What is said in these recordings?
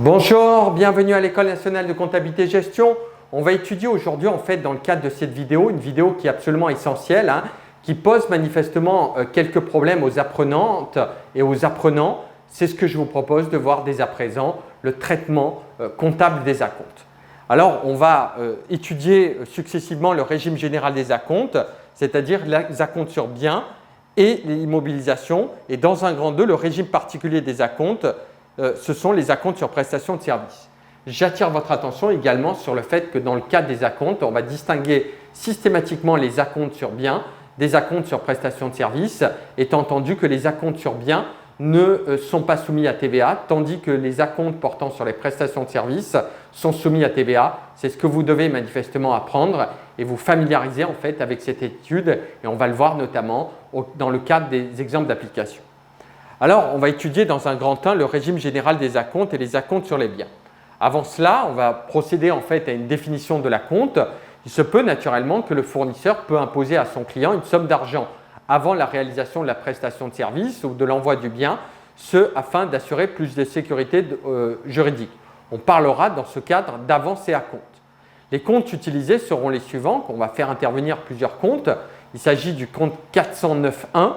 Bonjour, bienvenue à l'École nationale de comptabilité et gestion. On va étudier aujourd'hui en fait dans le cadre de cette vidéo, une vidéo qui est absolument essentielle, qui pose manifestement quelques problèmes aux apprenantes et aux apprenants. C'est ce que je vous propose de voir dès à présent, le traitement comptable des acomptes. Alors on va étudier successivement le régime général des acomptes, c'est-à-dire les acomptes sur biens et l'immobilisation, et dans un grand 2, le régime particulier des acomptes. Ce sont les acomptes sur prestation de services. J'attire votre attention également sur le fait que dans le cadre des acomptes, on va distinguer systématiquement les acomptes sur biens des acomptes sur prestation de services, étant entendu que les acomptes sur biens ne sont pas soumis à TVA, tandis que les acomptes portant sur les prestations de services sont soumis à TVA. C'est ce que vous devez manifestement apprendre et vous familiariser en fait avec cette étude, et on va le voir notamment dans le cadre des exemples d'application. Alors, on va étudier dans un grand 1 le régime général des acomptes et les acomptes sur les biens. Avant cela, on va procéder en fait à une définition de l'acompte. Il se peut naturellement que le fournisseur peut imposer à son client une somme d'argent avant la réalisation de la prestation de service ou de l'envoi du bien, ce afin d'assurer plus de sécurité juridique. On parlera dans ce cadre d'avance et acompte. Les comptes utilisés seront les suivants. On va faire intervenir plusieurs comptes. Il s'agit du compte 409.1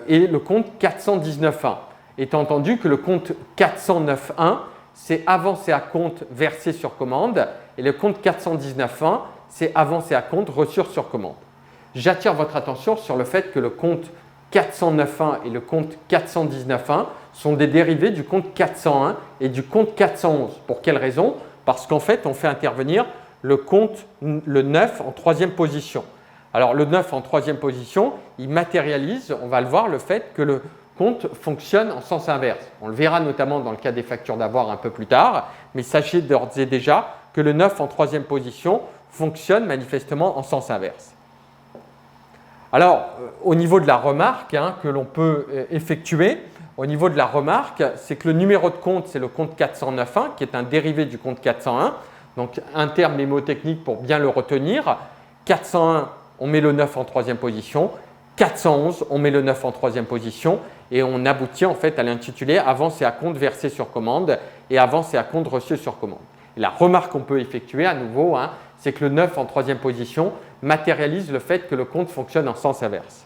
et le compte 419.1. Étant entendu que le compte 409.1, c'est avance et acompte versé sur commande, et le compte 419.1, c'est avance et acompte reçu sur commande. J'attire votre attention sur le fait que le compte 409.1 et le compte 419.1 sont des dérivés du compte 401 et du compte 411. Pour quelle raison? Parce qu'en fait, on fait intervenir le compte le 9 en troisième position. Alors le 9 en troisième position, il matérialise, on va le voir, le fait que le compte fonctionne en sens inverse. On le verra notamment dans le cas des factures d'avoir un peu plus tard, mais sachez d'ores et déjà que le 9 en troisième position fonctionne manifestement en sens inverse. Alors au niveau de la remarque que l'on peut effectuer, au niveau de la remarque, c'est que le numéro de compte, c'est le compte 409.1 qui est un dérivé du compte 401. Donc un terme mémotechnique pour bien le retenir. 401, on met le 9 en troisième position. 411, on met le 9 en troisième position et on aboutit en fait à l'intitulé avance et acompte versé sur commande et avance et acompte reçu sur commande. Et la remarque qu'on peut effectuer à nouveau, c'est que le 9 en troisième position matérialise le fait que le compte fonctionne en sens inverse.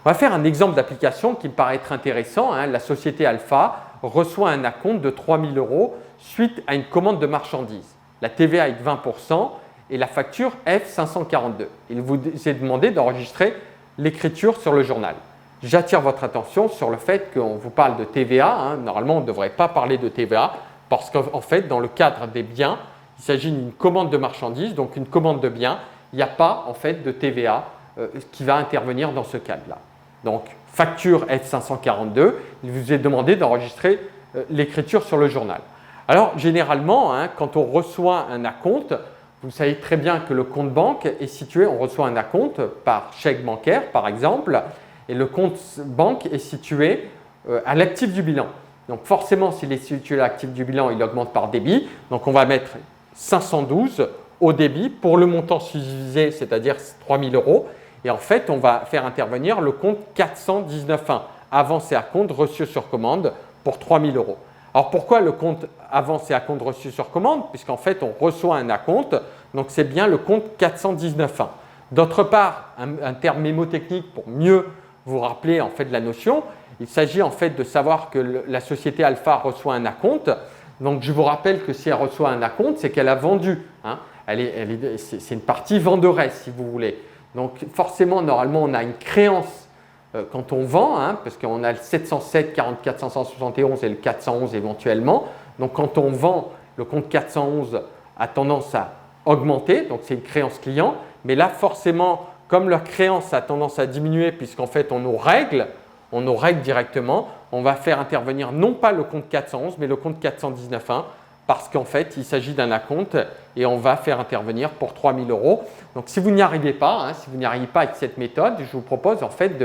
On va faire un exemple d'application qui me paraît être intéressant. La société Alpha reçoit un acompte de 3 000 € suite à une commande de marchandises. La TVA est de 20%. Et la facture F542. Il vous est demandé d'enregistrer l'écriture sur le journal. J'attire votre attention sur le fait qu'on vous parle de TVA. Normalement, on ne devrait pas parler de TVA parce qu'en fait, dans le cadre des biens, il s'agit d'une commande de marchandises, donc une commande de biens. Il n'y a pas en fait de TVA qui va intervenir dans ce cadre-là. Donc, facture F542, il vous est demandé d'enregistrer l'écriture sur le journal. Alors, généralement, quand on reçoit un acompte, vous savez très bien que le compte banque est situé, on reçoit un acompte par chèque bancaire par exemple, et le compte banque est situé à l'actif du bilan. Donc forcément, s'il est situé à l'actif du bilan, il augmente par débit. Donc on va mettre 512 au débit pour le montant susvisé, c'est-à-dire 3 000 €. Et en fait, on va faire intervenir le compte 419.1, avance et acompte reçu sur commande pour 3 000 €. Alors pourquoi le compte avance et acompte reçu sur commande? Puisqu'en fait on reçoit un acompte, donc c'est bien le compte 419.1. D'autre part, un terme mémotechnique pour mieux vous rappeler en fait de la notion, il s'agit en fait de savoir que la société Alpha reçoit un acompte. Donc je vous rappelle que si elle reçoit un acompte, c'est qu'elle a vendu. C'est une partie venderesse si vous voulez. Donc forcément, normalement, on a une créance quand on vend, parce qu'on a le 707, 44 571 et le 411 éventuellement. Donc quand on vend, le compte 411 a tendance à augmenter, donc c'est une créance client. Mais là, forcément, comme leur créance a tendance à diminuer puisqu'en fait on nous règle directement, on va faire intervenir non pas le compte 411 mais le compte 419.1 parce qu'en fait il s'agit d'un acompte et on va faire intervenir pour 3 000 €. Donc si vous n'y arrivez pas, si vous n'y arrivez pas avec cette méthode, je vous propose en fait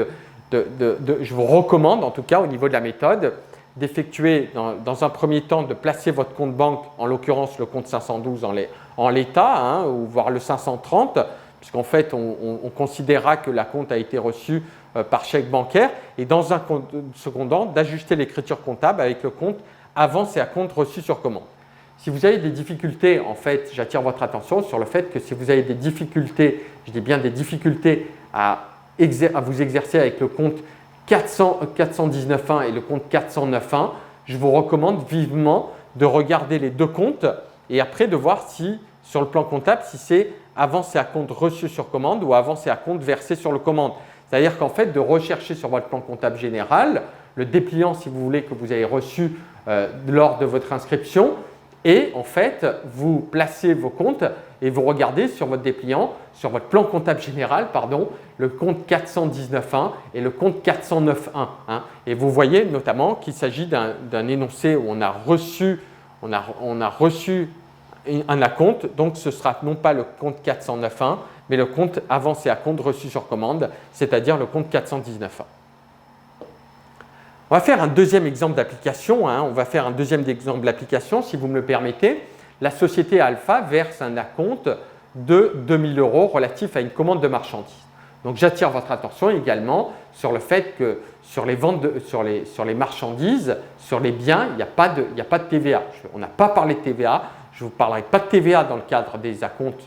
je vous recommande en tout cas au niveau de la méthode d'effectuer dans un premier temps de placer votre compte banque, en l'occurrence le compte 512 en l'état, hein, ou voire le 530, puisqu'en fait on considérera que la compte a été reçue par chèque bancaire, et dans un second temps d'ajuster l'écriture comptable avec le compte avance et à compte reçu sur commande. Si vous avez des difficultés, en fait, j'attire votre attention sur le fait que si vous avez des difficultés, je dis bien des difficultés à vous exercer avec le compte 419.1 et le compte 409.1, je vous recommande vivement de regarder les deux comptes et après de voir si, sur le plan comptable, si c'est avancé à compte reçu sur commande ou avancé à compte versé sur le commande. C'est-à-dire qu'en fait, de rechercher sur votre plan comptable général le dépliant, si vous voulez, que vous avez reçu lors de votre inscription, et en fait, vous placez vos comptes et vous regardez sur votre dépliant, sur votre plan comptable général, pardon, le compte 419.1 et le compte 409.1. Hein, et vous voyez notamment qu'il s'agit d'un énoncé où on a reçu un acompte, donc ce sera non pas le compte 409.1, mais le compte avancé à compte reçu sur commande, c'est-à-dire le compte 419.1. On va faire un deuxième exemple d'application. Hein. On va faire un deuxième exemple d'application, si vous me le permettez. La société Alpha verse un acompte de 2 000 € relatif à une commande de marchandises. Donc, j'attire votre attention également sur le fait que sur les ventes, sur les marchandises, sur les biens, il n'y a pas de TVA. On n'a pas parlé de TVA. Je ne vous parlerai pas de TVA dans le cadre des acomptes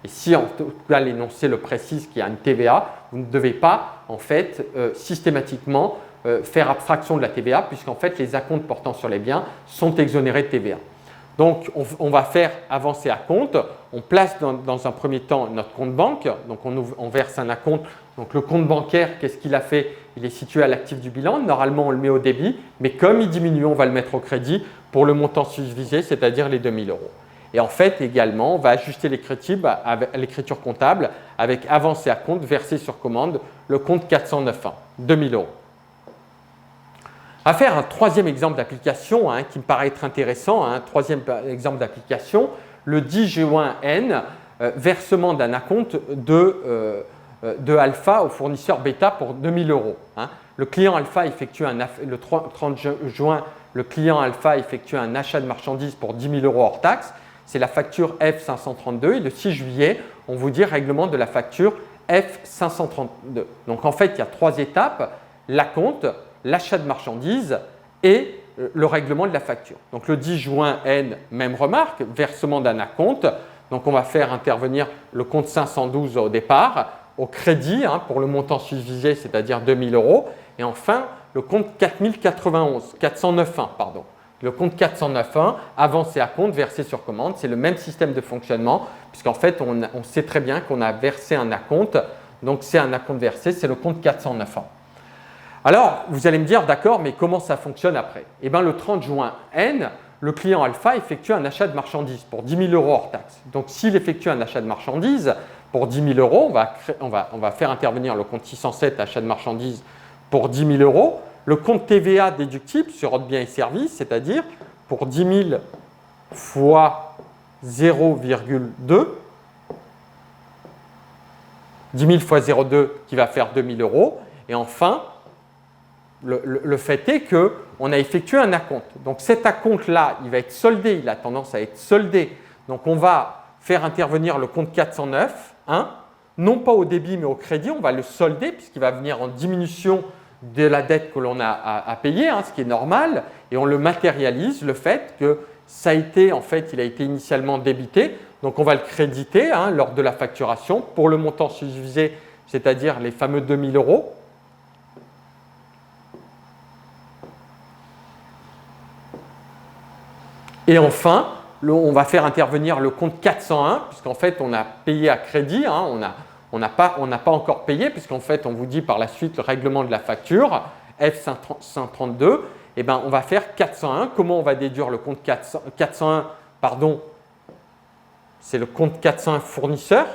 et si en tout cas l'énoncé le précise qu'il y a une TVA, vous ne devez pas en fait systématiquement faire abstraction de la TVA puisqu'en fait les acomptes portant sur les biens sont exonérés de TVA. Donc on va faire avancer à compte, on place dans un premier temps notre compte banque, donc on verse un acompte. Donc le compte bancaire, qu'est-ce qu'il a fait? Il est situé à l'actif du bilan, normalement on le met au débit, mais comme il diminue, on va le mettre au crédit pour le montant susvisé, c'est-à-dire les 2 000 €. Et en fait également, on va ajuster l'écriture comptable avec avancé à compte, versé sur commande, le compte 409.1, 2 000 €. On va faire un troisième exemple d'application hein, qui me paraît être intéressant. Hein, troisième exemple d'application, le 10 juin N, versement d'un acompte de Alpha au fournisseur Beta pour 2 000 €. Hein. Le client Alpha effectue le 30 juin, le client Alpha effectue un achat de marchandises pour 10 000 € hors taxe. C'est la facture F532 et le 6 juillet, on vous dit règlement de la facture F532. Donc en fait, il y a trois étapes, l'acompte, l'achat de marchandises et le règlement de la facture. Donc le 10 juin N, même remarque, versement d'un acompte. Donc on va faire intervenir le compte 512 au départ, au crédit hein, pour le montant susvisé, c'est-à-dire 2 000 €. Et enfin, le compte 409.1, pardon. Le compte 409.1, avancé à compte, versé sur commande. C'est le même système de fonctionnement puisqu'en fait, on sait très bien qu'on a versé un acompte. Donc c'est un acompte versé, c'est le compte 409.1. Alors, vous allez me dire, d'accord, mais comment ça fonctionne après? Eh bien, le 30 juin N, le client Alpha effectue un achat de marchandises pour 10 000 € hors taxe. Donc, s'il effectue un achat de marchandises pour 10 000 €, on va faire intervenir le compte 607, achat de marchandises pour 10 000 €. Le compte TVA déductible sur autres biens et services, c'est-à-dire pour 10 000 fois 0,2, 10 000 fois 0,2 qui va faire 2 000 €. Et enfin, le fait est qu'on a effectué un acompte. Donc cet acompte-là, il va être soldé, il a tendance à être soldé. Donc on va faire intervenir le compte 409, hein, non pas au débit mais au crédit, on va le solder puisqu'il va venir en diminution de la dette que l'on a à payer, hein, ce qui est normal, et on le matérialise, le fait que ça a été, en fait, il a été initialement débité, donc on va le créditer hein, lors de la facturation pour le montant susvisé, c'est-à-dire les fameux 2 000 €. Et enfin, on va faire intervenir le compte 401, puisqu'en fait, on a payé à crédit, hein, on n'a pas encore payé, puisqu'en fait, on vous dit par la suite le règlement de la facture, F532, eh ben, on va faire 401. Comment on va déduire le compte 401 pardon, c'est le compte 401 fournisseur.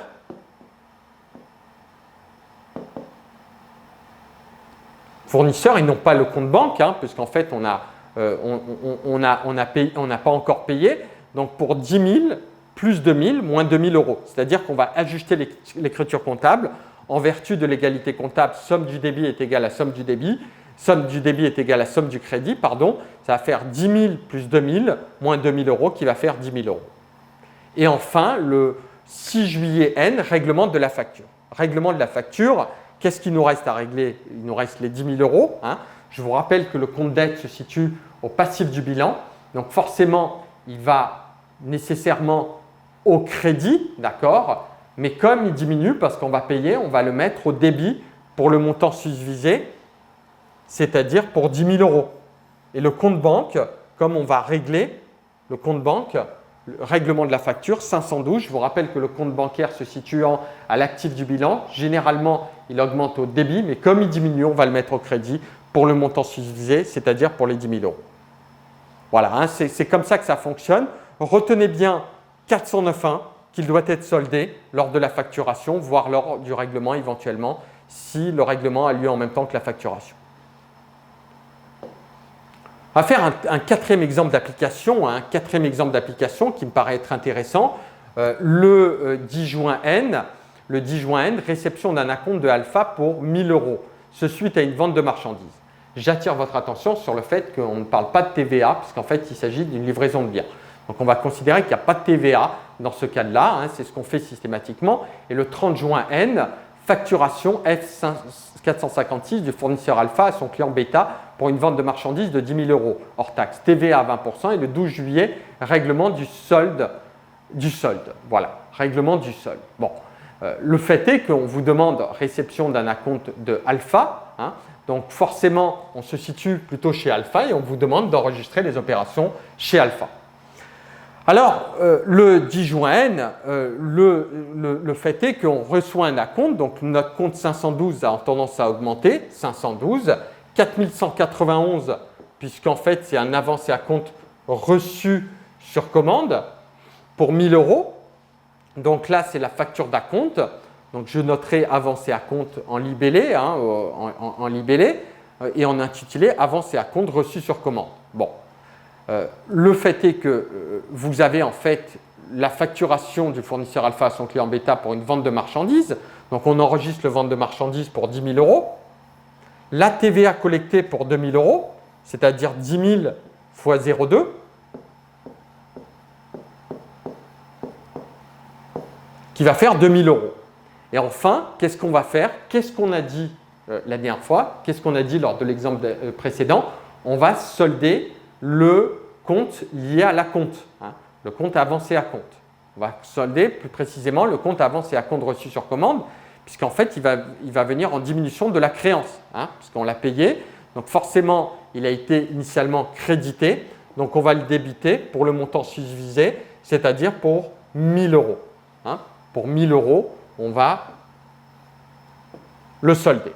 Fournisseur et non pas le compte banque, hein, puisqu'en fait, on n'a pas encore payé. Donc, pour 10 000, plus 2 000, moins 2 000 €. C'est-à-dire qu'on va ajuster l'écriture comptable en vertu de l'égalité comptable, somme du débit est égale à somme du débit est égale à somme du crédit, pardon, ça va faire 10 000 plus 2 000 moins 2 000 euros qui va faire 10 000 euros. Et enfin, le 6 juillet N, règlement de la facture. Règlement de la facture, qu'est-ce qu'il nous reste à régler? Il nous reste les 10 000 euros. Hein. Je vous rappelle que le compte dette se situe au passif du bilan. Donc forcément, il va nécessairement au crédit, d'accord? Mais comme il diminue parce qu'on va payer, on va le mettre au débit pour le montant susvisé, c'est-à-dire pour 10 000 euros. Et le compte banque, comme on va régler le compte banque, le règlement de la facture 512, je vous rappelle que le compte bancaire se situant à l'actif du bilan, généralement il augmente au débit, mais comme il diminue, on va le mettre au crédit pour le montant susvisé, c'est-à-dire pour les 10 000 euros. Voilà, hein, c'est comme ça que ça fonctionne. Retenez bien 409.1 qu'il doit être soldé lors de la facturation, voire lors du règlement éventuellement, si le règlement a lieu en même temps que la facturation. On va faire un quatrième exemple d'application, qui me paraît être intéressant. Le 10 juin N, réception d'un acompte de alpha pour 1 000 euros, ce suite à une vente de marchandises. J'attire votre attention sur le fait qu'on ne parle pas de TVA, puisqu'en fait, il s'agit d'une livraison de biens. Donc, on va considérer qu'il n'y a pas de TVA dans ce cas-là, hein, c'est ce qu'on fait systématiquement. Et le 30 juin N, facturation F456 du fournisseur alpha à son client bêta pour une vente de marchandises de 10 000 euros hors taxe, TVA à 20%, et le 12 juillet, règlement du solde. Voilà, règlement du solde. Bon, le fait est qu'on vous demande réception d'un acompte de alpha, hein, donc forcément, on se situe plutôt chez alpha et on vous demande d'enregistrer les opérations chez alpha. Alors, le 10 juin N, le fait est qu'on reçoit un acompte, donc notre compte 512 a tendance à augmenter, 512, 4191, puisqu'en fait c'est un avancé à compte reçu sur commande pour 1 000 euros. Donc là, c'est la facture d'acompte. Donc je noterai avancé à compte en libellé, hein, en libellé et en intitulé avancé à compte reçu sur commande. Bon. Le fait est que vous avez en fait la facturation du fournisseur alpha à son client bêta pour une vente de marchandises. Donc on enregistre le vente de marchandises pour 10 000 euros. La TVA collectée pour 2 000 euros, c'est-à-dire 10 000 fois 0,2. Qui va faire 2 000 euros. Et enfin, qu'est-ce qu'on va faire? Qu'est-ce qu'on a dit la dernière fois? Qu'est-ce qu'on a dit lors de l'exemple précédent? On va solder le compte lié à l'acompte, hein, le compte avancé à compte. On va solder plus précisément le compte avancé à compte reçu sur commande, puisqu'en fait, il va venir en diminution de la créance, hein, puisqu'on l'a payé. Donc forcément, il a été initialement crédité, donc on va le débiter pour le montant susvisé, c'est-à-dire pour 1 000 euros. Hein. Pour 1 000 euros, on va le solder.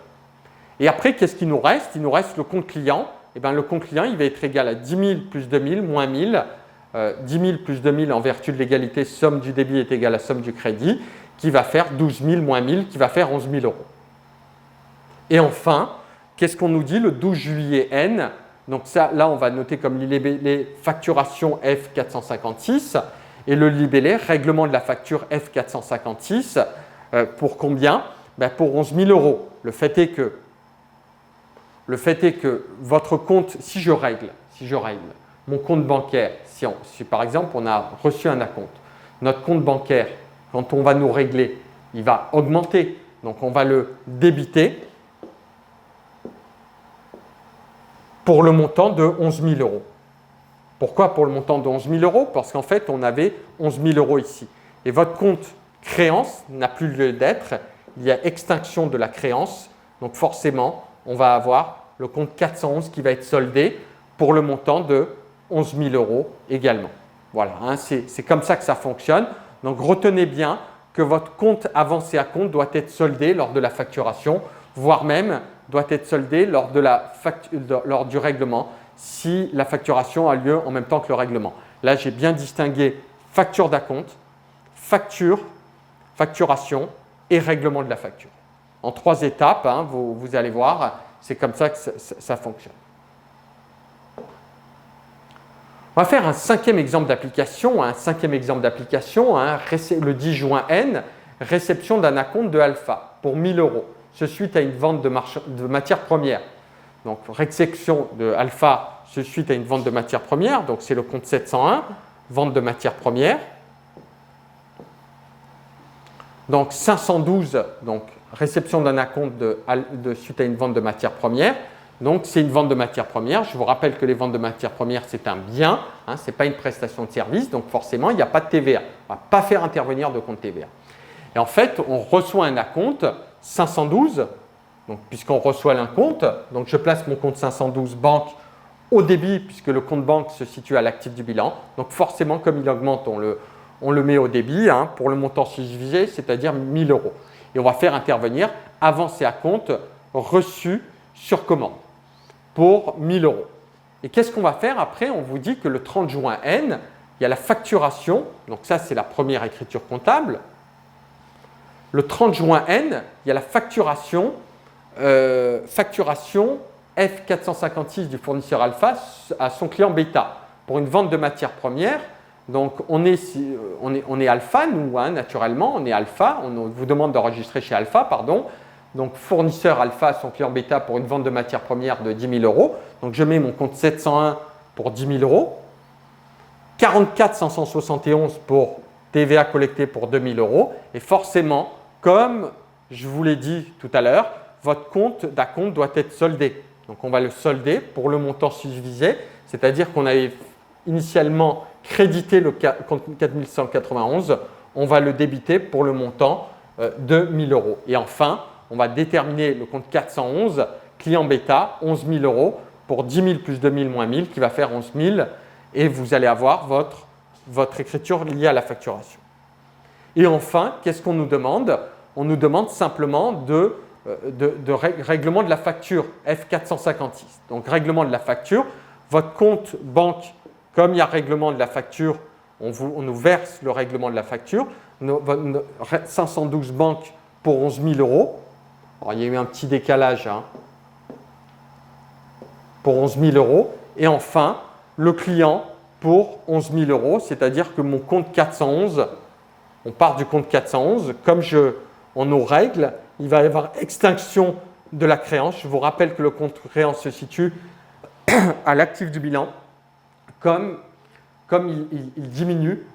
Et après, qu'est-ce qu'il nous reste? Il nous reste le compte client. Eh bien, le compte client, il va être égal à 10 000 plus 2 000 moins 1 000. 10 000 plus 2 000 en vertu de l'égalité, somme du débit est égale à somme du crédit, qui va faire 12 000 moins 1 000, qui va faire 11 000 euros. Et enfin, qu'est-ce qu'on nous dit le 12 juillet N? Donc ça, là, on va noter comme les facturations F456 et le libellé, règlement de la facture F456, pour combien? Ben pour 11 000 euros. Le fait est que votre compte, si je règle mon compte bancaire, si par exemple on a reçu un acompte, notre compte bancaire, quand on va nous régler, il va augmenter, donc on va le débiter pour le montant de 11 000 euros. Pourquoi pour le montant de 11 000 euros? Parce qu'en fait, on avait 11 000 euros ici. Et votre compte créance n'a plus lieu d'être, il y a extinction de la créance, donc forcément, on va avoir le compte 411 qui va être soldé pour le montant de 11 000 euros également. Voilà, hein, c'est comme ça que ça fonctionne. Donc retenez bien que votre compte avancé à compte doit être soldé lors de la facturation, voire même doit être soldé lors du règlement si la facturation a lieu en même temps que le règlement. Là, j'ai bien distingué facture d'acompte, facturation et règlement de la facture. En 3 étapes, hein, vous allez voir, c'est comme ça que ça fonctionne. On va faire un 5e exemple d'application, le 10 juin N, réception d'un acompte de alpha pour 1 000 €. Ce suite à une vente de matières premières. Donc, réception de alpha, ce suite à une vente de matières premières. Donc, c'est le compte 701, vente de matières premières. Donc, 512, donc, réception d'un acompte suite à une vente de matières premières. Donc, c'est une vente de matières premières. Je vous rappelle que les ventes de matières premières, c'est un bien, hein, ce n'est pas une prestation de service. Donc, forcément, il n'y a pas de TVA. On ne va pas faire intervenir de compte TVA. Et en fait, on reçoit un acompte 512, donc, puisqu'on reçoit l'acompte. Donc, je place mon compte 512 banque au débit, puisque le compte banque se situe à l'actif du bilan. Donc, forcément, comme il augmente, on le met au débit hein, pour le montant subdivisé, c'est-à-dire 1 000 €. Et on va faire intervenir avance et acompte reçu sur commande pour 1 000 €. Et qu'est-ce qu'on va faire après? On vous dit que le 30 juin N, il y a la facturation. Donc ça, c'est la première écriture comptable. Le 30 juin N, il y a la facturation F456 du fournisseur alpha à son client bêta pour une vente de matières premières. Donc, on est alpha, nous, hein, naturellement, on est alpha. On vous demande d'enregistrer chez alpha, pardon. Donc, fournisseur alpha à son client bêta pour une vente de matières premières de 10 000 €. Donc, je mets mon compte 701 pour 10 000 €. 44 571 pour TVA collectée pour 2 000 €. Et forcément, comme je vous l'ai dit tout à l'heure, votre compte d'acompte doit être soldé. Donc, on va le solder pour le montant subdivisé, c'est-à-dire qu'on avait initialement crédité le compte 4191, on va le débiter pour le montant de 1 000 €. Et enfin, on va déterminer le compte 411, client bêta, 11 000 € pour 10 000 plus 2 000 moins 1 000 qui va faire 11 000 et vous allez avoir votre écriture liée à la facturation. Et enfin, qu'est-ce qu'on nous demande? On nous demande simplement de règlement de la facture F456. Donc, règlement de la facture, votre compte banque, comme il y a règlement de la facture, on nous verse le règlement de la facture. 512 banques pour 11 000 €. Alors, il y a eu un petit décalage hein, pour 11 000 €. Et enfin, le client pour 11 000 €, c'est-à-dire que mon compte 411, on part du compte 411, comme on nous règle, il va y avoir extinction de la créance. Je vous rappelle que le compte créance se situe à l'actif du bilan. Comme il diminue,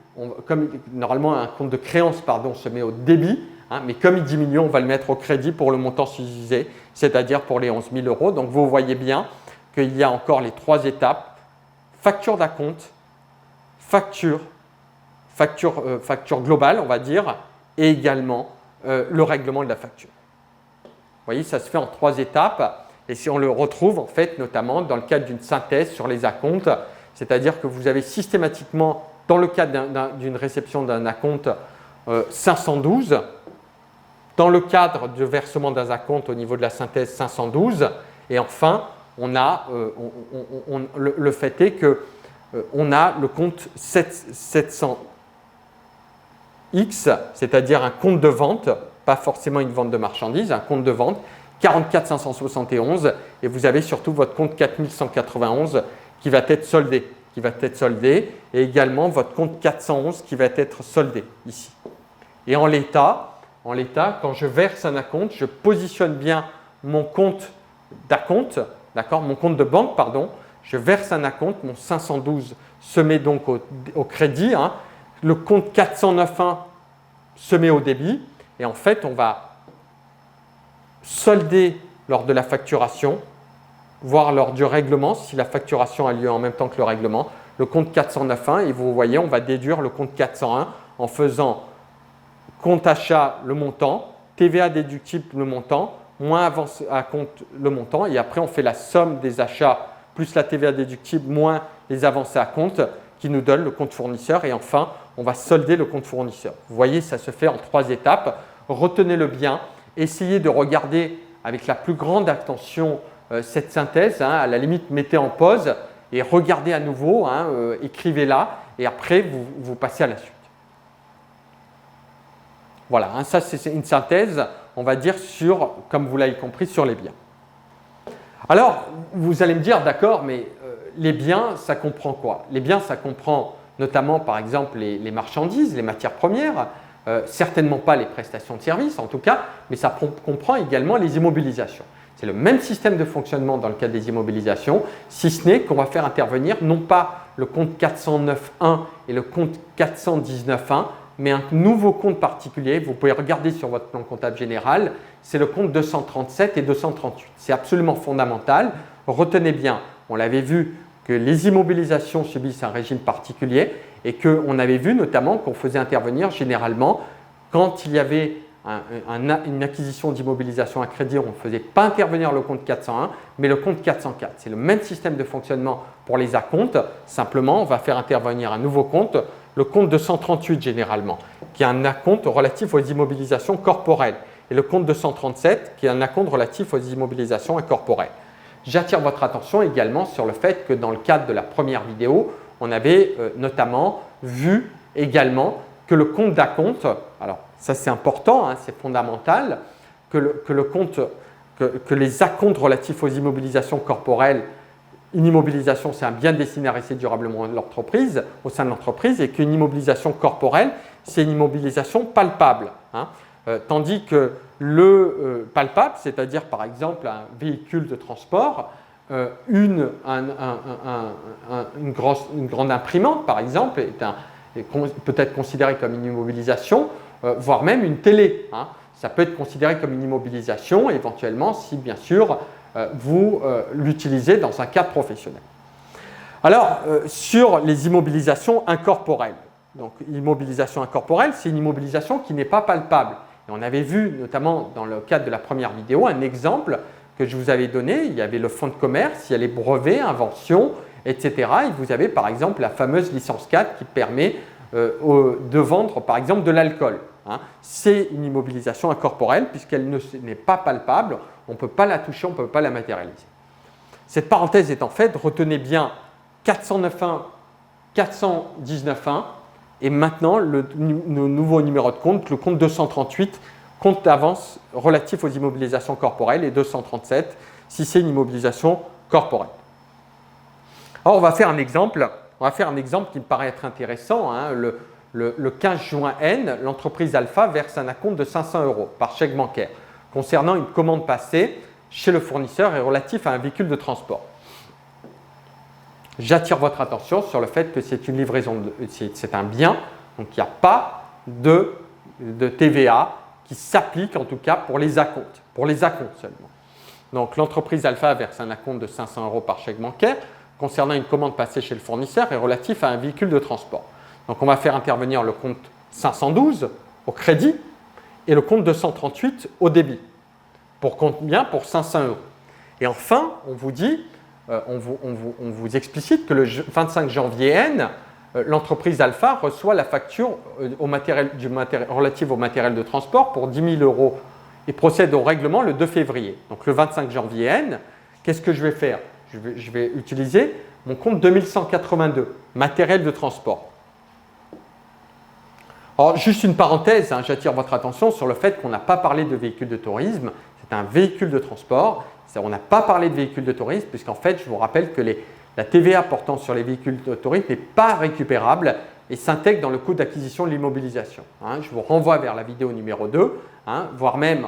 normalement un compte de créance se met au débit, hein, mais comme il diminue, on va le mettre au crédit pour le montant subdivisé, c'est-à-dire pour les 11 000 €. Donc vous voyez bien qu'il y a encore les 3 étapes, facture d'acompte, facture globale, on va dire, et également le règlement de la facture. Vous voyez, ça se fait en 3 étapes et si on le retrouve en fait notamment dans le cadre d'une synthèse sur les acomptes, c'est-à-dire que vous avez systématiquement, dans le cadre d'une réception d'un acompte 512, dans le cadre de versement d'un acompte au niveau de la synthèse 512, et enfin, on a, le fait est qu'on a le compte 700X, c'est-à-dire un compte de vente, pas forcément une vente de marchandises, un compte de vente, 44 571, et vous avez surtout votre compte 4191 qui va être soldé, et également votre compte 411 qui va être soldé ici. Et en l'état, quand je verse un acompte, je positionne bien mon compte d'acompte, d'accord, mon compte de banque, pardon, je verse un acompte, mon 512 se met donc au crédit, hein, le compte 409.1 se met au débit, et en fait, on va solder lors de la facturation, voire lors du règlement, si la facturation a lieu en même temps que le règlement, le compte 409.1, et vous voyez, on va déduire le compte 401 en faisant compte achat le montant, TVA déductible le montant, moins avance à compte le montant, et après on fait la somme des achats plus la TVA déductible moins les avancées à compte qui nous donne le compte fournisseur, et enfin on va solder le compte fournisseur. Vous voyez, ça se fait en 3 étapes. Retenez-le bien, essayez de regarder avec la plus grande attention cette synthèse, hein, à la limite mettez en pause et regardez à nouveau, hein, écrivez-la et après vous passez à la suite. Voilà, hein, ça c'est une synthèse, on va dire, sur, comme vous l'avez compris, sur les biens. Alors, vous allez me dire, d'accord, mais les biens, ça comprend quoi? Les biens, ça comprend notamment, par exemple, les marchandises, les matières premières, certainement pas les prestations de services en tout cas, mais ça comprend également les immobilisations. C'est le même système de fonctionnement dans le cadre des immobilisations, si ce n'est qu'on va faire intervenir non pas le compte 409.1 et le compte 419.1, mais un nouveau compte particulier. Vous pouvez regarder sur votre plan comptable général, c'est le compte 237 et 238. C'est absolument fondamental. Retenez bien, on l'avait vu que les immobilisations subissent un régime particulier et qu'on avait vu notamment qu'on faisait intervenir généralement quand il y avait une acquisition d'immobilisation à crédit, on ne faisait pas intervenir le compte 401, mais le compte 404. C'est le même système de fonctionnement pour les acomptes. Simplement, on va faire intervenir un nouveau compte, le compte 238 généralement, qui est un acompte relatif aux immobilisations corporelles, et le compte 237, qui est un acompte relatif aux immobilisations incorporelles. J'attire votre attention également sur le fait que dans le cadre de la première vidéo, on avait notamment vu également que le compte d'acompte, alors ça c'est important, hein, c'est fondamental, que les acomptes relatifs aux immobilisations corporelles, une immobilisation c'est un bien destiné à rester durablement l'entreprise, au sein de l'entreprise, et qu'une immobilisation corporelle c'est une immobilisation palpable. Hein. Tandis que le palpable, c'est-à-dire par exemple un véhicule de transport, une grande imprimante par exemple, peut être considérée comme une immobilisation, voire même une télé. Hein. Ça peut être considéré comme une immobilisation éventuellement si bien sûr vous l'utilisez dans un cadre professionnel. Alors, sur les immobilisations incorporelles. Donc, l'immobilisation incorporelle, c'est une immobilisation qui n'est pas palpable. Et on avait vu, notamment dans le cadre de la première vidéo, un exemple que je vous avais donné. Il y avait le fonds de commerce, il y a les brevets, inventions, etc. Et vous avez par exemple la fameuse licence 4 qui permet de vendre par exemple de l'alcool. Hein. C'est une immobilisation incorporelle puisqu'elle n'est pas palpable, on ne peut pas la toucher, on ne peut pas la matérialiser. Cette parenthèse étant faite, retenez bien 409.1, 419.1 et maintenant le nouveau numéro de compte, le compte 238, compte d'avance relatif aux immobilisations corporelles et 237 si c'est une immobilisation corporelle. Alors on va faire un exemple qui me paraît être intéressant. Hein. Le 15 juin N, l'entreprise Alpha verse un acompte de 500 € par chèque bancaire concernant une commande passée chez le fournisseur et relatif à un véhicule de transport. J'attire votre attention sur le fait que c'est une livraison, c'est un bien, donc il n'y a pas de TVA qui s'applique en tout cas pour les acomptes seulement. Donc l'entreprise Alpha verse un acompte de 500 € par chèque bancaire concernant une commande passée chez le fournisseur et relatif à un véhicule de transport. Donc on va faire intervenir le compte 512 au crédit et le compte 238 au débit. Pour combien? Pour 500 €. Et enfin, on vous dit, on vous explicite que le 25 janvier N, l'entreprise Alpha reçoit la facture relative au matériel de transport pour 10 000 € et procède au règlement le 2 février. Donc le 25 janvier N, qu'est-ce que je vais faire? Je vais utiliser mon compte 2182, matériel de transport. Alors, juste une parenthèse, hein, j'attire votre attention sur le fait qu'on n'a pas parlé de véhicule de tourisme. C'est un véhicule de transport. On n'a pas parlé de véhicule de tourisme puisqu'en fait, je vous rappelle que la TVA portant sur les véhicules de tourisme n'est pas récupérable et s'intègre dans le coût d'acquisition de l'immobilisation. Hein, je vous renvoie vers la vidéo numéro 2, hein, voire même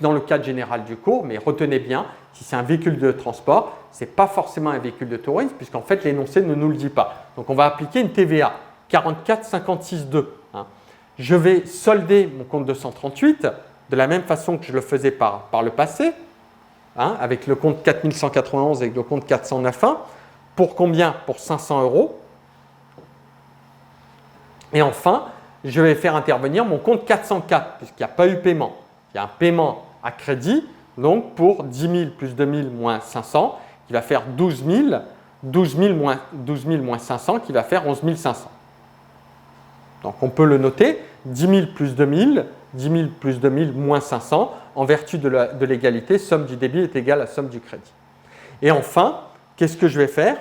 dans le cadre général du cours, mais retenez bien, si c'est un véhicule de transport, ce n'est pas forcément un véhicule de tourisme puisqu'en fait, l'énoncé ne nous le dit pas. Donc, on va appliquer une TVA 44,56,2. Hein. Je vais solder mon compte 238 de la même façon que je le faisais par le passé, hein, avec le compte 4191 et le compte 409.1. Pour combien? Pour 500 €. Et enfin, je vais faire intervenir mon compte 404 puisqu'il n'y a pas eu paiement. Il y a un paiement à crédit, donc pour 10 000 plus 2 000 moins 500, qui va faire 12 000 moins 500, qui va faire 11 500. Donc on peut le noter, 10 000 plus 2 000, 10 000 plus 2 000 moins 500, en vertu de l'égalité, somme du débit est égale à somme du crédit. Et enfin, qu'est-ce que je vais faire?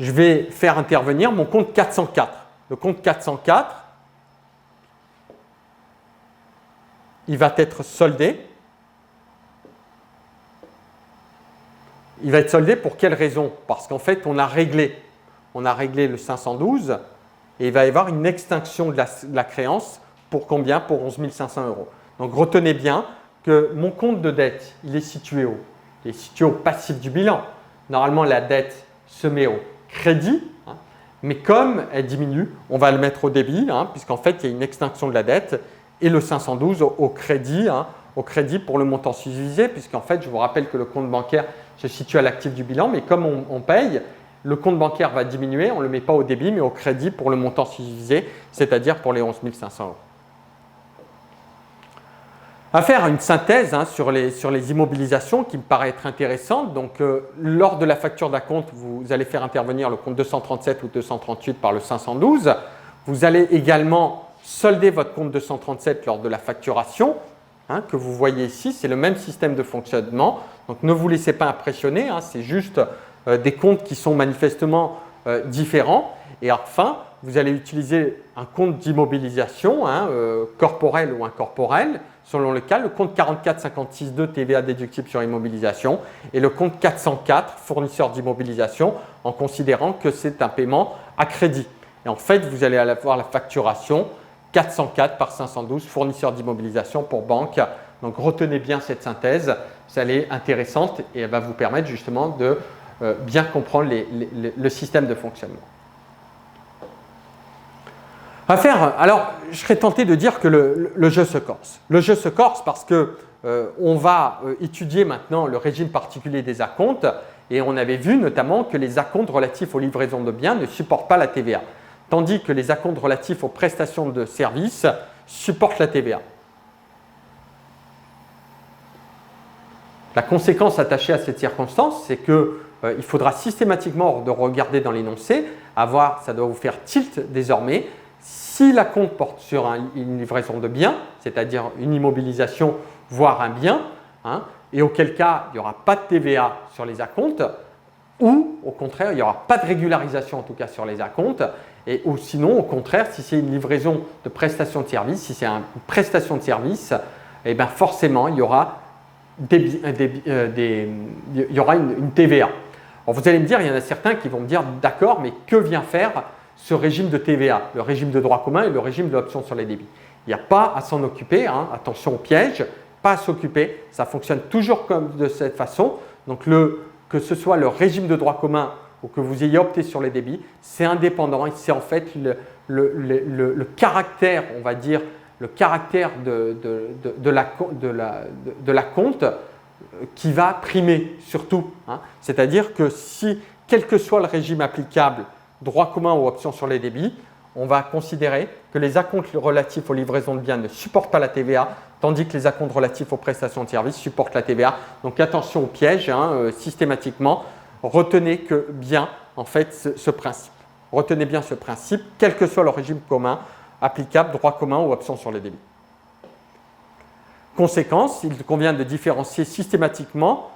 Je vais faire intervenir mon compte 404. Le compte 404, il va être soldé. Il va être soldé pour quelle raison? Parce qu'en fait, on a réglé le 512 et il va y avoir une extinction de la créance pour combien? Pour 11 500 €. Donc retenez bien que mon compte de dette, il est situé où? Il est situé au passif du bilan. Normalement, la dette se met au crédit, hein, mais comme elle diminue, on va le mettre au débit, hein, puisqu'en fait, il y a une extinction de la dette, et le 512 au crédit, hein, au crédit pour le montant subdivisé, puisqu'en fait, je vous rappelle que le compte bancaire se situe à l'actif du bilan, mais comme on paye, le compte bancaire va diminuer, on ne le met pas au débit, mais au crédit pour le montant subdivisé, c'est-à-dire pour les 11 500 €. On va faire une synthèse, hein, sur les immobilisations qui me paraît être intéressante. Donc, lors de la facture d'acompte, vous allez faire intervenir le compte 237 ou 238 par le 512. Vous allez également solder votre compte 237 lors de la facturation, hein, que vous voyez ici. C'est le même système de fonctionnement. Donc, ne vous laissez pas impressionner, hein, c'est juste des comptes qui sont manifestement différents. Et enfin, vous allez utiliser un compte d'immobilisation, hein, corporel ou incorporel, selon le cas, le compte 4456.2 TVA déductible sur immobilisation et le compte 404 fournisseur d'immobilisation en considérant que c'est un paiement à crédit. Et en fait, vous allez avoir la facturation 404 par 512 fournisseur d'immobilisation pour banque. Donc retenez bien cette synthèse, elle est intéressante et elle va vous permettre justement de bien comprendre le système de fonctionnement. Alors, je serais tenté de dire que le jeu se corse. Le jeu se corse parce que on va étudier maintenant le régime particulier des acomptes et on avait vu notamment que les acomptes relatifs aux livraisons de biens ne supportent pas la TVA, tandis que les acomptes relatifs aux prestations de services supportent la TVA. La conséquence attachée à cette circonstance, c'est qu'il faudra systématiquement de regarder dans l'énoncé, ça doit vous faire tilt désormais. Si l'acompte porte sur une livraison de biens, c'est-à-dire une immobilisation, voire un bien, hein, et auquel cas il n'y aura pas de TVA sur les acomptes, ou au contraire il n'y aura pas de régularisation en tout cas sur les acomptes, ou sinon au contraire si c'est une livraison de prestation de service, si c'est une prestation de service, eh bien forcément il y aura, une TVA. Alors vous allez me dire, il y en a certains qui vont me dire d'accord, mais que vient faire ce régime de TVA, le régime de droit commun et le régime de l'option sur les débits? Il n'y a pas à s'en occuper, hein, attention au piège, pas à s'occuper, ça fonctionne toujours comme de cette façon. Donc que ce soit le régime de droit commun ou que vous ayez opté sur les débits, c'est indépendant et c'est en fait le caractère, on va dire, le caractère de l'acompte qui va primer surtout, hein. C'est-à-dire que si, quel que soit le régime applicable, droit commun ou option sur les débits, on va considérer que les acomptes relatifs aux livraisons de biens ne supportent pas la TVA, tandis que les acomptes relatifs aux prestations de services supportent la TVA. Donc attention au piège, hein, systématiquement, retenez que bien en fait ce principe. Retenez bien ce principe, quel que soit le régime commun applicable, droit commun ou option sur les débits. Conséquence, il convient de différencier systématiquement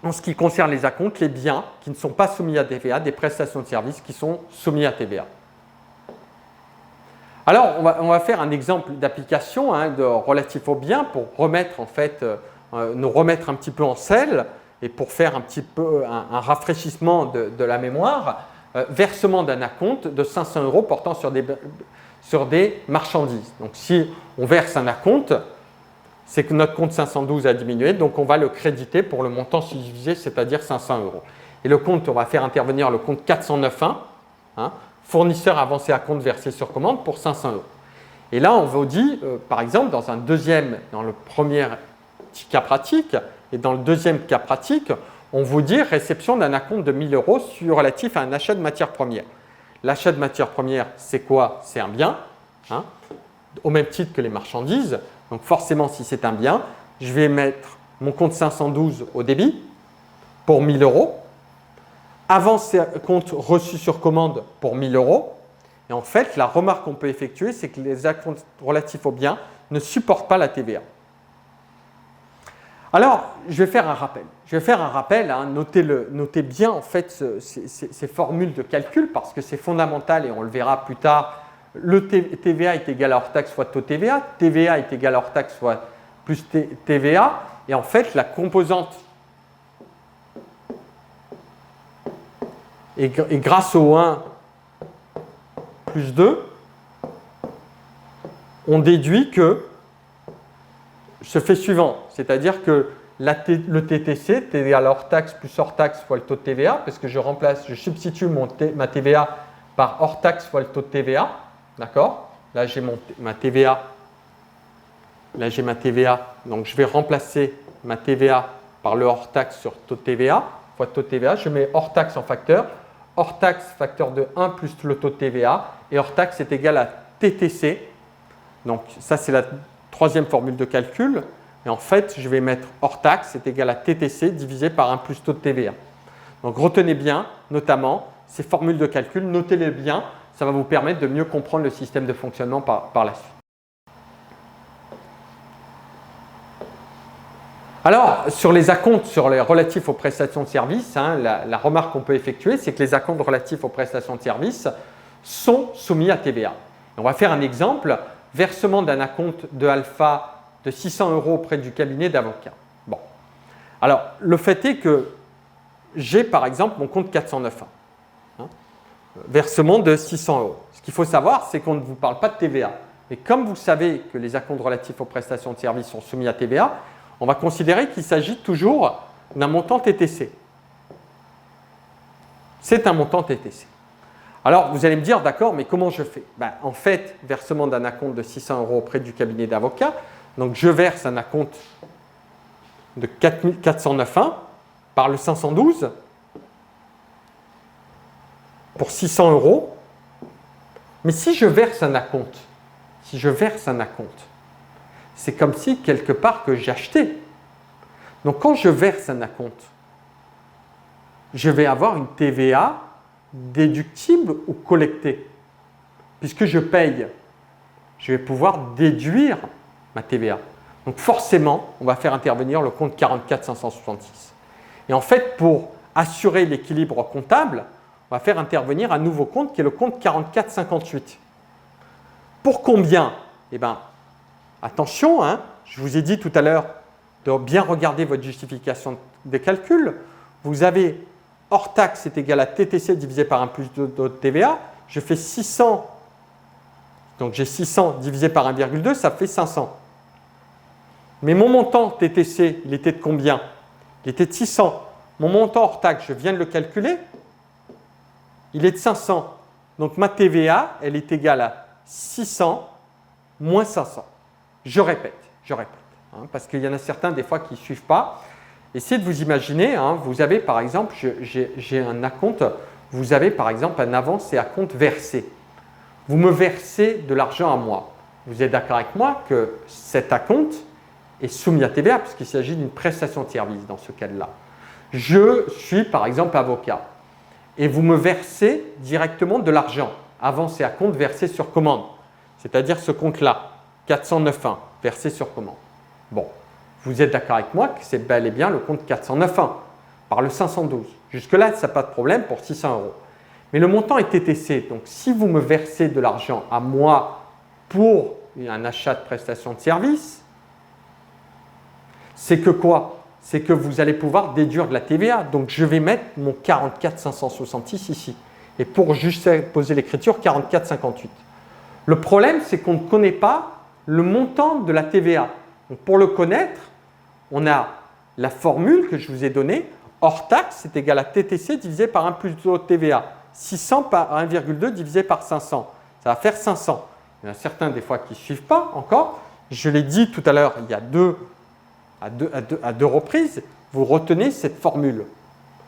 en ce qui concerne les acomptes, les biens qui ne sont pas soumis à TVA, des prestations de services qui sont soumis à TVA. Alors, on va faire un exemple d'application, hein, relatif aux biens pour remettre en fait, nous remettre un petit peu en selle et pour faire un petit peu un rafraîchissement de la mémoire. Versement d'un acompte de 500 € portant sur des marchandises. Donc, si on verse un acompte, c'est que notre compte 512 a diminué, donc on va le créditer pour le montant subdivisé, c'est-à-dire 500 €. Et le compte, on va faire intervenir le compte 409.1, hein, fournisseur avancé à compte versé sur commande pour 500 €. Et là, on vous dit, par exemple, dans le premier cas pratique et dans le deuxième cas pratique, on vous dit réception d'un acompte de 1 000 € relatif à un achat de matières premières. L'achat de matières premières, c'est quoi? C'est un bien, hein, au même titre que les marchandises. Donc forcément, si c'est un bien, je vais mettre mon compte 512 au débit pour 1 000 €. Avance compte reçu sur commande pour 1 000 €. Et en fait, la remarque qu'on peut effectuer, c'est que les acomptes relatifs aux biens ne supportent pas la TVA. Alors, je vais faire un rappel. Hein, notez bien en fait ces formules de calcul parce que c'est fondamental et on le verra plus tard. Le TVA est égal à hors taxe fois taux TVA. TVA est égal à hors taxe fois plus TVA. Et en fait, la composante et grâce au 1 plus 2, on déduit que ce fait suivant, c'est-à-dire que le TTC est égal à hors taxe plus hors taxe fois le taux de TVA, parce que je substitue ma TVA par hors taxe fois le taux de TVA, d'accord? Là, j'ai ma TVA. Là, j'ai ma TVA, donc je vais remplacer ma TVA par le hors taxe sur taux de TVA, fois taux de TVA. Je mets hors taxe en facteur. Hors taxe, facteur de 1 plus le taux de TVA. Et hors taxe est égal à TTC. Donc, ça, c'est la troisième formule de calcul. Et en fait, je vais mettre hors taxe est égal à TTC divisé par 1 plus taux de TVA. Donc, retenez bien, notamment, ces formules de calcul. Notez-les bien. Ça va vous permettre de mieux comprendre le système de fonctionnement par la suite. Alors, sur les acomptes, sur les relatifs aux prestations de services, la remarque qu'on peut effectuer, c'est que les acomptes relatifs aux prestations de services sont soumis à TVA. On va faire un exemple, versement d'un acompte de alpha de 600 € auprès du cabinet d'avocat. Bon. Alors, le fait est que j'ai par exemple mon compte 409.1, versement de 600 €. Ce qu'il faut savoir, c'est qu'on ne vous parle pas de TVA. Et comme vous savez que les acomptes relatifs aux prestations de services sont soumis à TVA, on va considérer qu'il s'agit toujours d'un montant TTC. C'est un montant TTC. Alors, vous allez me dire, d'accord, mais comment je fais? En fait, versement d'un acompte de 600 € auprès du cabinet d'avocat. Donc, je verse un acompte de 409.1 par le 512 pour 600 €. Mais si je verse un acompte, c'est comme si, quelque part, que j'achetais. Donc, quand je verse un acompte, je vais avoir une TVA déductible ou collectée. Puisque je paye, je vais pouvoir déduire ma TVA. Donc, forcément, on va faire intervenir le compte 44 566. Et en fait, pour assurer l'équilibre comptable, on va faire intervenir un nouveau compte qui est le compte 44 58. Pour combien? Eh bien, attention, je vous ai dit tout à l'heure de bien regarder votre justification de calcul. Vous avez hors taxe est égal à TTC divisé par 1 plus de TVA. Je fais 600, donc j'ai 600 divisé par 1,2, ça fait 500. Mais mon montant TTC, il était de combien? Il était de 600. Mon montant hors taxe, je viens de le calculer, il est de 500. Donc ma TVA, elle est égale à 600 moins 500. Je répète, parce qu'il y en a certains des fois qui ne suivent pas. Essayez de vous imaginer, vous avez par exemple, j'ai un acompte, vous avez par exemple un avance et acompte versé. Vous me versez de l'argent à moi. Vous êtes d'accord avec moi que cet acompte est soumis à TVA puisqu'il s'agit d'une prestation de service dans ce cas-là. Je suis par exemple avocat et vous me versez directement de l'argent, avance et acompte versé sur commande, c'est-à-dire ce compte-là. 409.1 versé sur commande. Bon, vous êtes d'accord avec moi que c'est bel et bien le compte 409.1 par le 512. Jusque-là, ça n'a pas de problème pour 600 €. Mais le montant est TTC. Donc, si vous me versez de l'argent à moi pour un achat de prestation de service, c'est que quoi? C'est que vous allez pouvoir déduire de la TVA. Donc, je vais mettre mon 44 566 ici. Et pour juste poser l'écriture, 44 58. Le problème, c'est qu'on ne connaît pas le montant de la TVA. Donc, pour le connaître, on a la formule que je vous ai donnée. Hors taxe, c'est égal à TTC divisé par 1 plus de taux de TVA. 600 par 1,2 divisé par 500. Ça va faire 500. Il y en a certains des fois qui ne suivent pas encore. Je l'ai dit tout à l'heure, il y a à deux reprises. Vous retenez cette formule.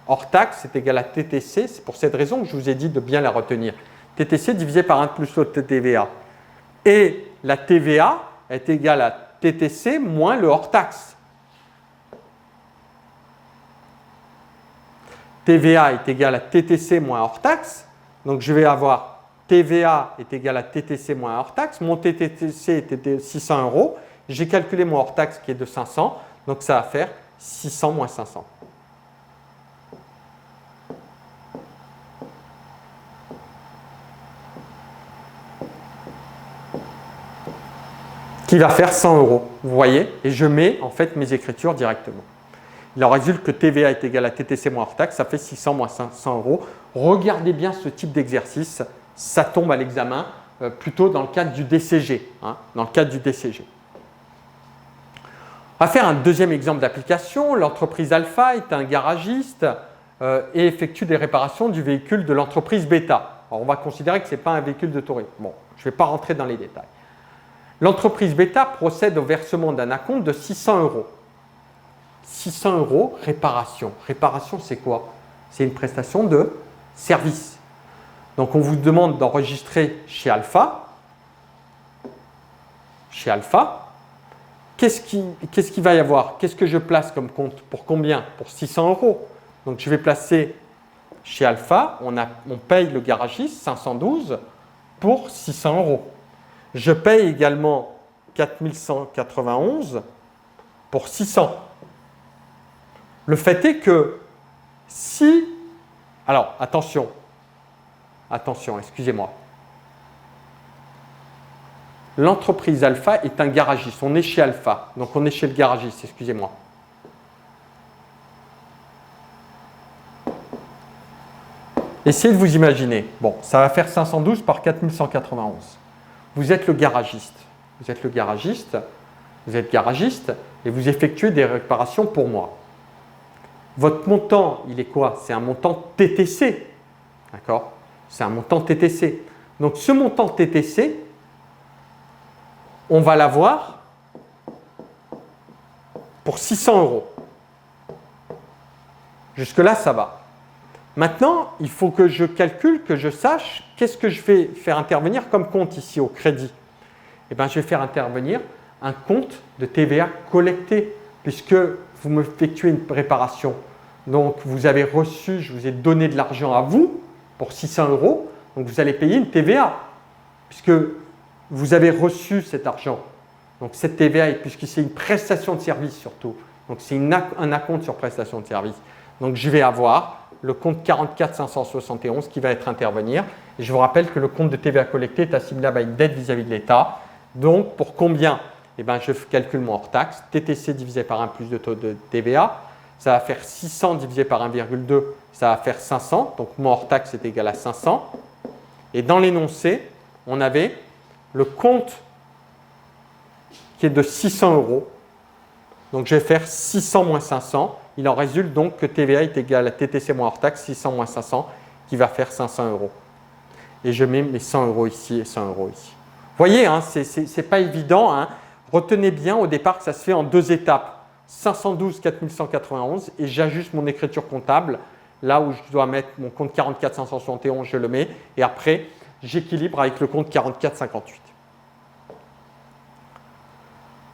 Hors taxe, c'est égal à TTC. C'est pour cette raison que je vous ai dit de bien la retenir. TTC divisé par 1 plus taux de TVA. Et la TVA est égale à TTC moins le hors taxe. TVA est égal à TTC moins hors taxe. Donc, je vais avoir TVA est égal à TTC moins hors taxe. Mon TTC était de 600 €. J'ai calculé mon hors taxe qui est de 500. Donc, ça va faire 600 moins 500. Qui va faire 100 €. Vous voyez? Et je mets en fait mes écritures directement. Il en résulte que TVA est égal à TTC moins hors taxe, ça fait 600 moins 500 €. Regardez bien ce type d'exercice, ça tombe à l'examen, plutôt dans le cadre du DCG. Dans le cadre du DCG. On va faire un deuxième exemple d'application. L'entreprise Alpha est un garagiste et effectue des réparations du véhicule de l'entreprise Beta. Alors, on va considérer que ce n'est pas un véhicule de tourisme. Bon, je ne vais pas rentrer dans les détails. L'entreprise Beta procède au versement d'un acompte de 600 €. 600 €, réparation. Réparation, c'est quoi? C'est une prestation de service. Donc, on vous demande d'enregistrer chez Alpha. Chez Alpha. Qu'est-ce qu'il va y avoir? Qu'est-ce que je place comme compte? Pour combien? Pour 600 €. Donc, je vais placer chez Alpha, on paye le garagiste 512 pour 600 €. Je paye également 4191 pour 600. Le fait est que si... Alors, attention, excusez-moi. L'entreprise Alpha est un garagiste. On est chez Alpha, donc on est chez le garagiste, excusez-moi. Essayez de vous imaginer. Bon, ça va faire 512 par 4191. Vous êtes le garagiste. Vous êtes garagiste et vous effectuez des réparations pour moi. Votre montant, il est quoi? C'est un montant TTC. D'accord? C'est un montant TTC. Donc ce montant TTC, on va l'avoir pour 600 €. Jusque-là, ça va. Maintenant, il faut que je calcule, que je sache qu'est-ce que je vais faire intervenir comme compte ici au crédit. Eh bien, je vais faire intervenir un compte de TVA collecté puisque vous m'effectuez une réparation. Donc, vous avez reçu, je vous ai donné de l'argent à vous pour 600 €. Donc, vous allez payer une TVA puisque vous avez reçu cet argent. Donc, cette TVA, puisque c'est une prestation de service surtout, donc c'est un acompte sur prestation de service. Donc, je vais avoir le compte 44 571 qui va être intervenir. Et je vous rappelle que le compte de TVA collecté est assimilable à une dette vis-à-vis de l'État. Donc, pour combien? Eh bien, je calcule mon hors-taxe. TTC divisé par 1 plus de taux de TVA. Ça va faire 600 divisé par 1,2, ça va faire 500. Donc, mon hors-taxe est égal à 500. Et dans l'énoncé, on avait le compte qui est de 600 €. Donc, je vais faire 600 moins 500. Il en résulte donc que TVA est égal à TTC moins hors-taxe, 600 moins 500, qui va faire 500 €. Et je mets mes 100 € ici et 100 € ici. Vous voyez, hein, ce n'est pas évident. Hein. Retenez bien au départ que ça se fait en 2 étapes. 512 4191 et j'ajuste mon écriture comptable. Là où je dois mettre mon compte 44 571, je le mets. Et après, j'équilibre avec le compte 44 58.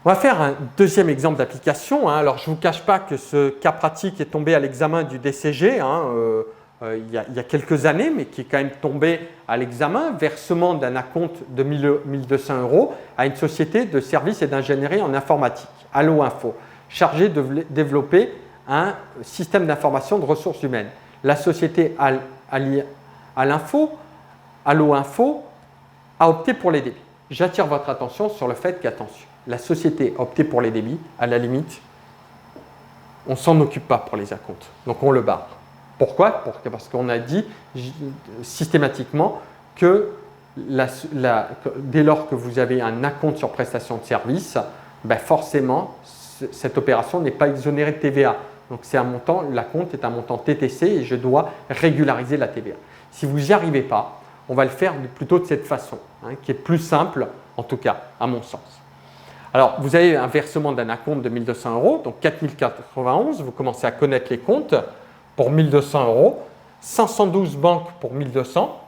On va faire un deuxième exemple d'application. Alors, je ne vous cache pas que ce cas pratique est tombé à l'examen du DCG il y a quelques années, mais qui est quand même tombé à l'examen. Versement d'un acompte de 1200 € à une société de services et d'ingénierie en informatique, Allo Info, chargée de développer un système d'information de ressources humaines. La société Allo Info a opté pour les débits. J'attire votre attention sur le fait qu'attention, la société a opté pour les débits, à la limite, on ne s'en occupe pas pour les acomptes. Donc on le barre. Pourquoi? Parce qu'on a dit systématiquement que dès lors que vous avez un acompte sur prestation de service, ben forcément, cette opération n'est pas exonérée de TVA. Donc c'est un montant, l'acompte est un montant TTC et je dois régulariser la TVA. Si vous n'y arrivez pas, on va le faire plutôt de cette façon, qui est plus simple, en tout cas, à mon sens. Alors, vous avez un versement d'un acompte de 1200 €, donc 4091, vous commencez à connaître les comptes pour 1200 €, 512 banques pour 1200.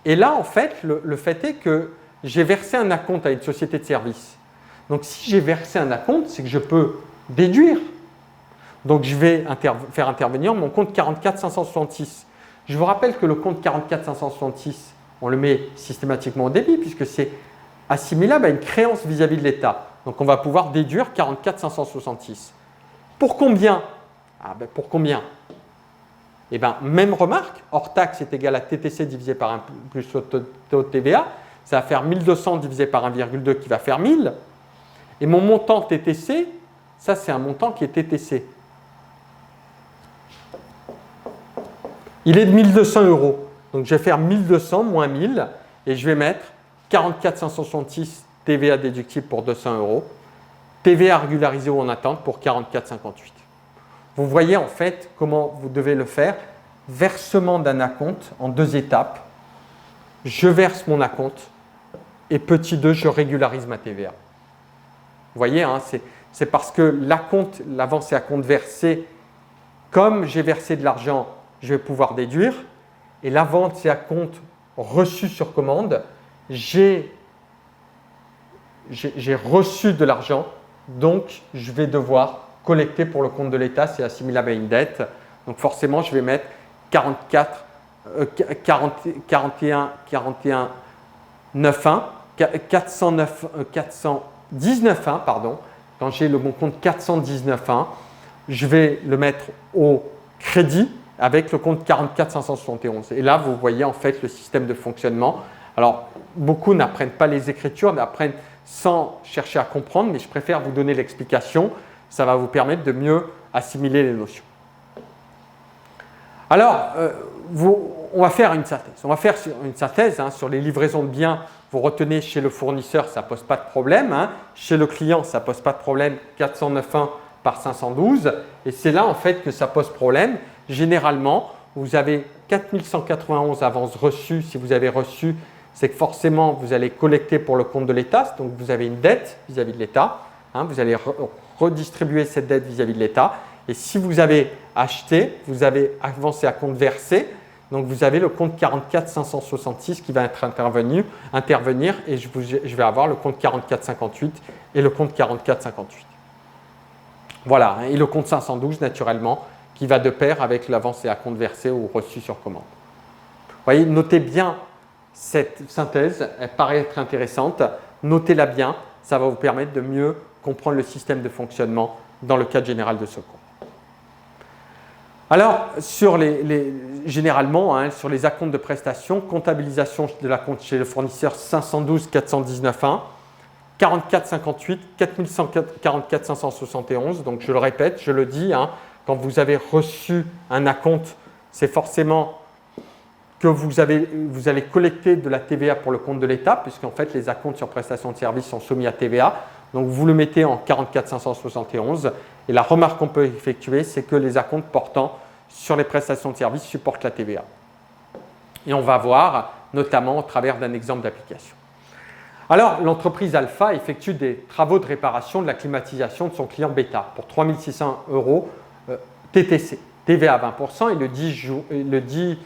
Et là, en fait, le fait est que j'ai versé un acompte à une société de service. Donc, si j'ai versé un acompte, c'est que je peux déduire. Donc, je vais faire intervenir mon compte 44 566. Je vous rappelle que le compte 44 566, on le met systématiquement au débit puisque c'est assimilable à une créance vis-à-vis de l'État. Donc, on va pouvoir déduire 44 566. Pour combien? Pour combien? Eh bien, même remarque, hors taxe est égal à TTC divisé par 1 plus le taux de TVA. Ça va faire 1200 divisé par 1,2 qui va faire 1000. Et mon montant TTC, ça c'est un montant qui est TTC. Il est de 1200 €. Donc je vais faire 1200 moins 1000 et je vais mettre 44 566 TVA déductible pour 200 €, TVA régularisée ou en attente pour 44,58. Vous voyez en fait comment vous devez le faire. Versement d'un acompte en 2 étapes. Je verse mon acompte et petit 2, je régularise ma TVA. Vous voyez, hein, c'est parce que l'acompte, l'avance et acompte versé, comme j'ai versé de l'argent, je vais pouvoir déduire. Et l'avance et acompte reçu sur commande, j'ai reçu de l'argent, donc je vais devoir collecter pour le compte de l'État, c'est assimilable à une dette. Donc forcément, je vais mettre 419,1, pardon. Quand j'ai mon compte 419,1, je vais le mettre au crédit avec le compte 44 571. Et là, vous voyez en fait le système de fonctionnement. Alors, beaucoup n'apprennent pas les écritures, n'apprennent sans chercher à comprendre, mais je préfère vous donner l'explication. Ça va vous permettre de mieux assimiler les notions. Alors, on va faire une synthèse. On va faire une synthèse sur les livraisons de biens. Vous retenez chez le fournisseur, ça ne pose pas de problème. Chez le client, ça ne pose pas de problème. 409,1 par 512. Et c'est là en fait que ça pose problème. Généralement, vous avez 4191 avances reçues. Si vous avez reçu, c'est que forcément, vous allez collecter pour le compte de l'État. Donc, vous avez une dette vis-à-vis de l'État. Vous allez redistribuer cette dette vis-à-vis de l'État. Et si vous avez acheté, vous avez avancé à compte versé. Donc, vous avez le compte 44 566 qui va intervenir et je vais avoir le compte 44,58 et le compte 44,58. Voilà, et le compte 512 naturellement qui va de pair avec l'avancée à compte versé ou reçu sur commande. Vous voyez, notez bien cette synthèse, elle paraît être intéressante. Notez-la bien, ça va vous permettre de mieux comprendre le système de fonctionnement dans le cadre général de secours. Alors, généralement, sur les acomptes de prestations, comptabilisation de l'acompte chez le fournisseur 512 419,1, 44,58, 4144 571. Donc, je le répète, je le dis, quand vous avez reçu un acompte, c'est forcément que vous allez collecter de la TVA pour le compte de l'État, puisqu'en fait, les acomptes sur prestations de services sont soumis à TVA. Donc, vous le mettez en 44 571. Et la remarque qu'on peut effectuer, c'est que les acomptes portant sur les prestations de services supportent la TVA. Et on va voir, notamment au travers d'un exemple d'application. Alors, l'entreprise Alpha effectue des travaux de réparation de la climatisation de son client Beta pour 3 600 € TTC, TVA à 20%. Et le 10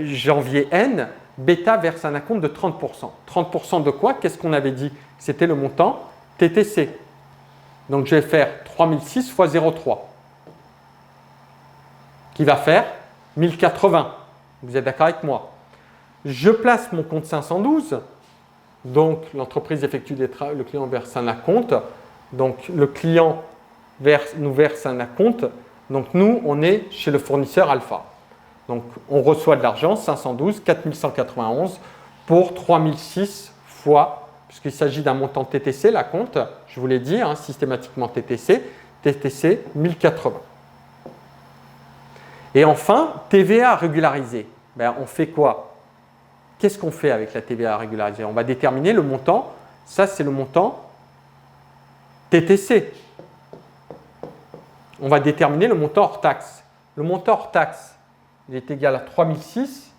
janvier N, Beta verse un acompte de 30%. 30% de quoi? Qu'est-ce qu'on avait dit? C'était le montant TTC. Donc, je vais faire 3006 fois 0,3 qui va faire 1080. Vous êtes d'accord avec moi? Je place mon compte 512. Donc, l'entreprise effectue des travaux, le client verse un acompte. Donc, le client nous verse un acompte. Donc, nous, on est chez le fournisseur Alpha. Donc, on reçoit de l'argent, 512, 4191 pour 3006 fois, puisqu'il s'agit d'un montant TTC, l'acompte, je vous l'ai dit, systématiquement TTC 1080. Et enfin, TVA régularisée. On fait quoi? Qu'est-ce qu'on fait avec la TVA régularisée? On va déterminer le montant. Ça, c'est le montant TTC. On va déterminer le montant hors taxe. Le montant hors taxe, il est égal à 3006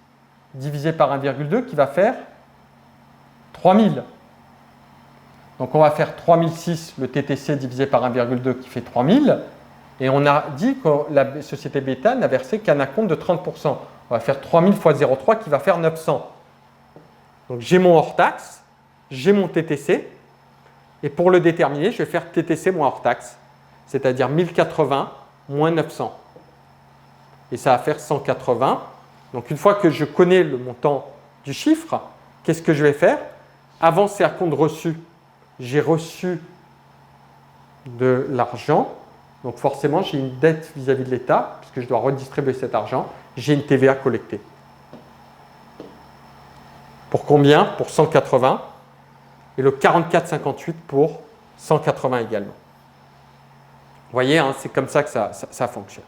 divisé par 1,2 qui va faire 3000. Donc, on va faire 3006, le TTC divisé par 1,2 qui fait 3000. Et on a dit que la société Beta n'a versé qu'un acompte de 30%. On va faire 3000 fois 0,3 qui va faire 900. Donc, j'ai mon hors taxe, j'ai mon TTC. Et pour le déterminer, je vais faire TTC moins hors taxe, c'est-à-dire 1080 moins 900. Et ça va faire 180. Donc, une fois que je connais le montant du chiffre, qu'est-ce que je vais faire? Avancer à compte reçu. J'ai reçu de l'argent. Donc, forcément, j'ai une dette vis-à-vis de l'État, puisque je dois redistribuer cet argent. J'ai une TVA collectée. Pour combien? Pour 180. Et le 44,58 pour 180 également. Vous voyez, c'est comme ça que ça fonctionne.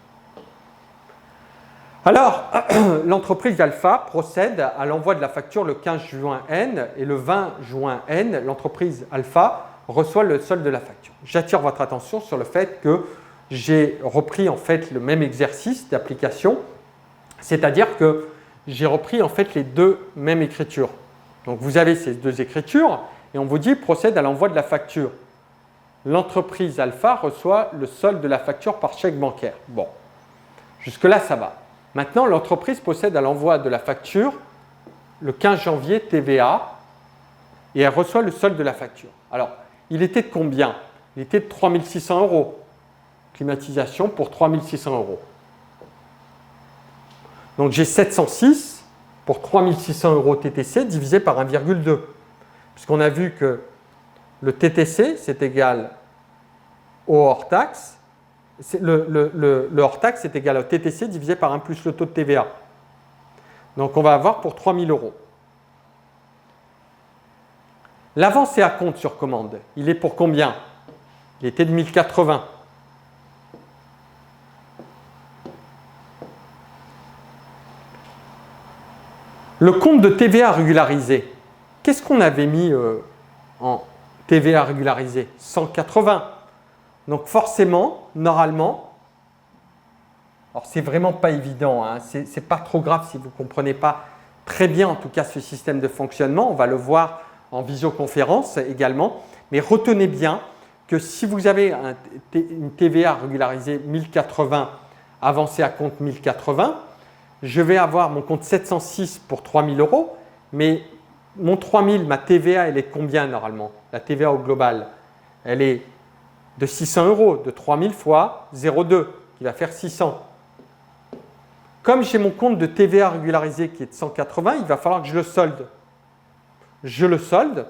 Alors, l'entreprise Alpha procède à l'envoi de la facture le 15 juin N et le 20 juin N, l'entreprise Alpha reçoit le solde de la facture. J'attire votre attention sur le fait que j'ai repris en fait le même exercice d'application, c'est-à-dire que j'ai repris en fait les deux mêmes écritures. Donc vous avez ces deux écritures et on vous dit procède à l'envoi de la facture. L'entreprise Alpha reçoit le solde de la facture par chèque bancaire. Bon, jusque-là ça va. Maintenant, l'entreprise procède à l'envoi de la facture le 15 janvier TVA et elle reçoit le solde de la facture. Alors, il était de combien? Il était de 3 600 €. Climatisation pour 3 600 €. Donc, j'ai 706 pour 3 600 € TTC divisé par 1,2. Puisqu'on a vu que le TTC, c'est égal au hors-taxe. Le hors-taxe est égal au TTC divisé par 1 plus le taux de TVA. Donc, on va avoir pour 3 000 €. L'avancé à compte sur commande, il est pour combien? Il était de 1080. Le compte de TVA régularisé, qu'est-ce qu'on avait mis en TVA régularisé? 180. Donc forcément, normalement, alors c'est vraiment pas évident, hein, c'est pas trop grave si vous ne comprenez pas très bien en tout cas ce système de fonctionnement, on va le voir en visioconférence également, mais retenez bien que si vous avez une TVA régularisée 1080, avancée à compte 1080, je vais avoir mon compte 706 pour 3 000 €, mais mon 3 000, ma TVA, elle est combien normalement? La TVA au global, elle est de 600 €, de 3 000 fois 0,2, qui va faire 600. Comme j'ai mon compte de TVA régularisé qui est de 180, il va falloir que je le solde. Je le solde.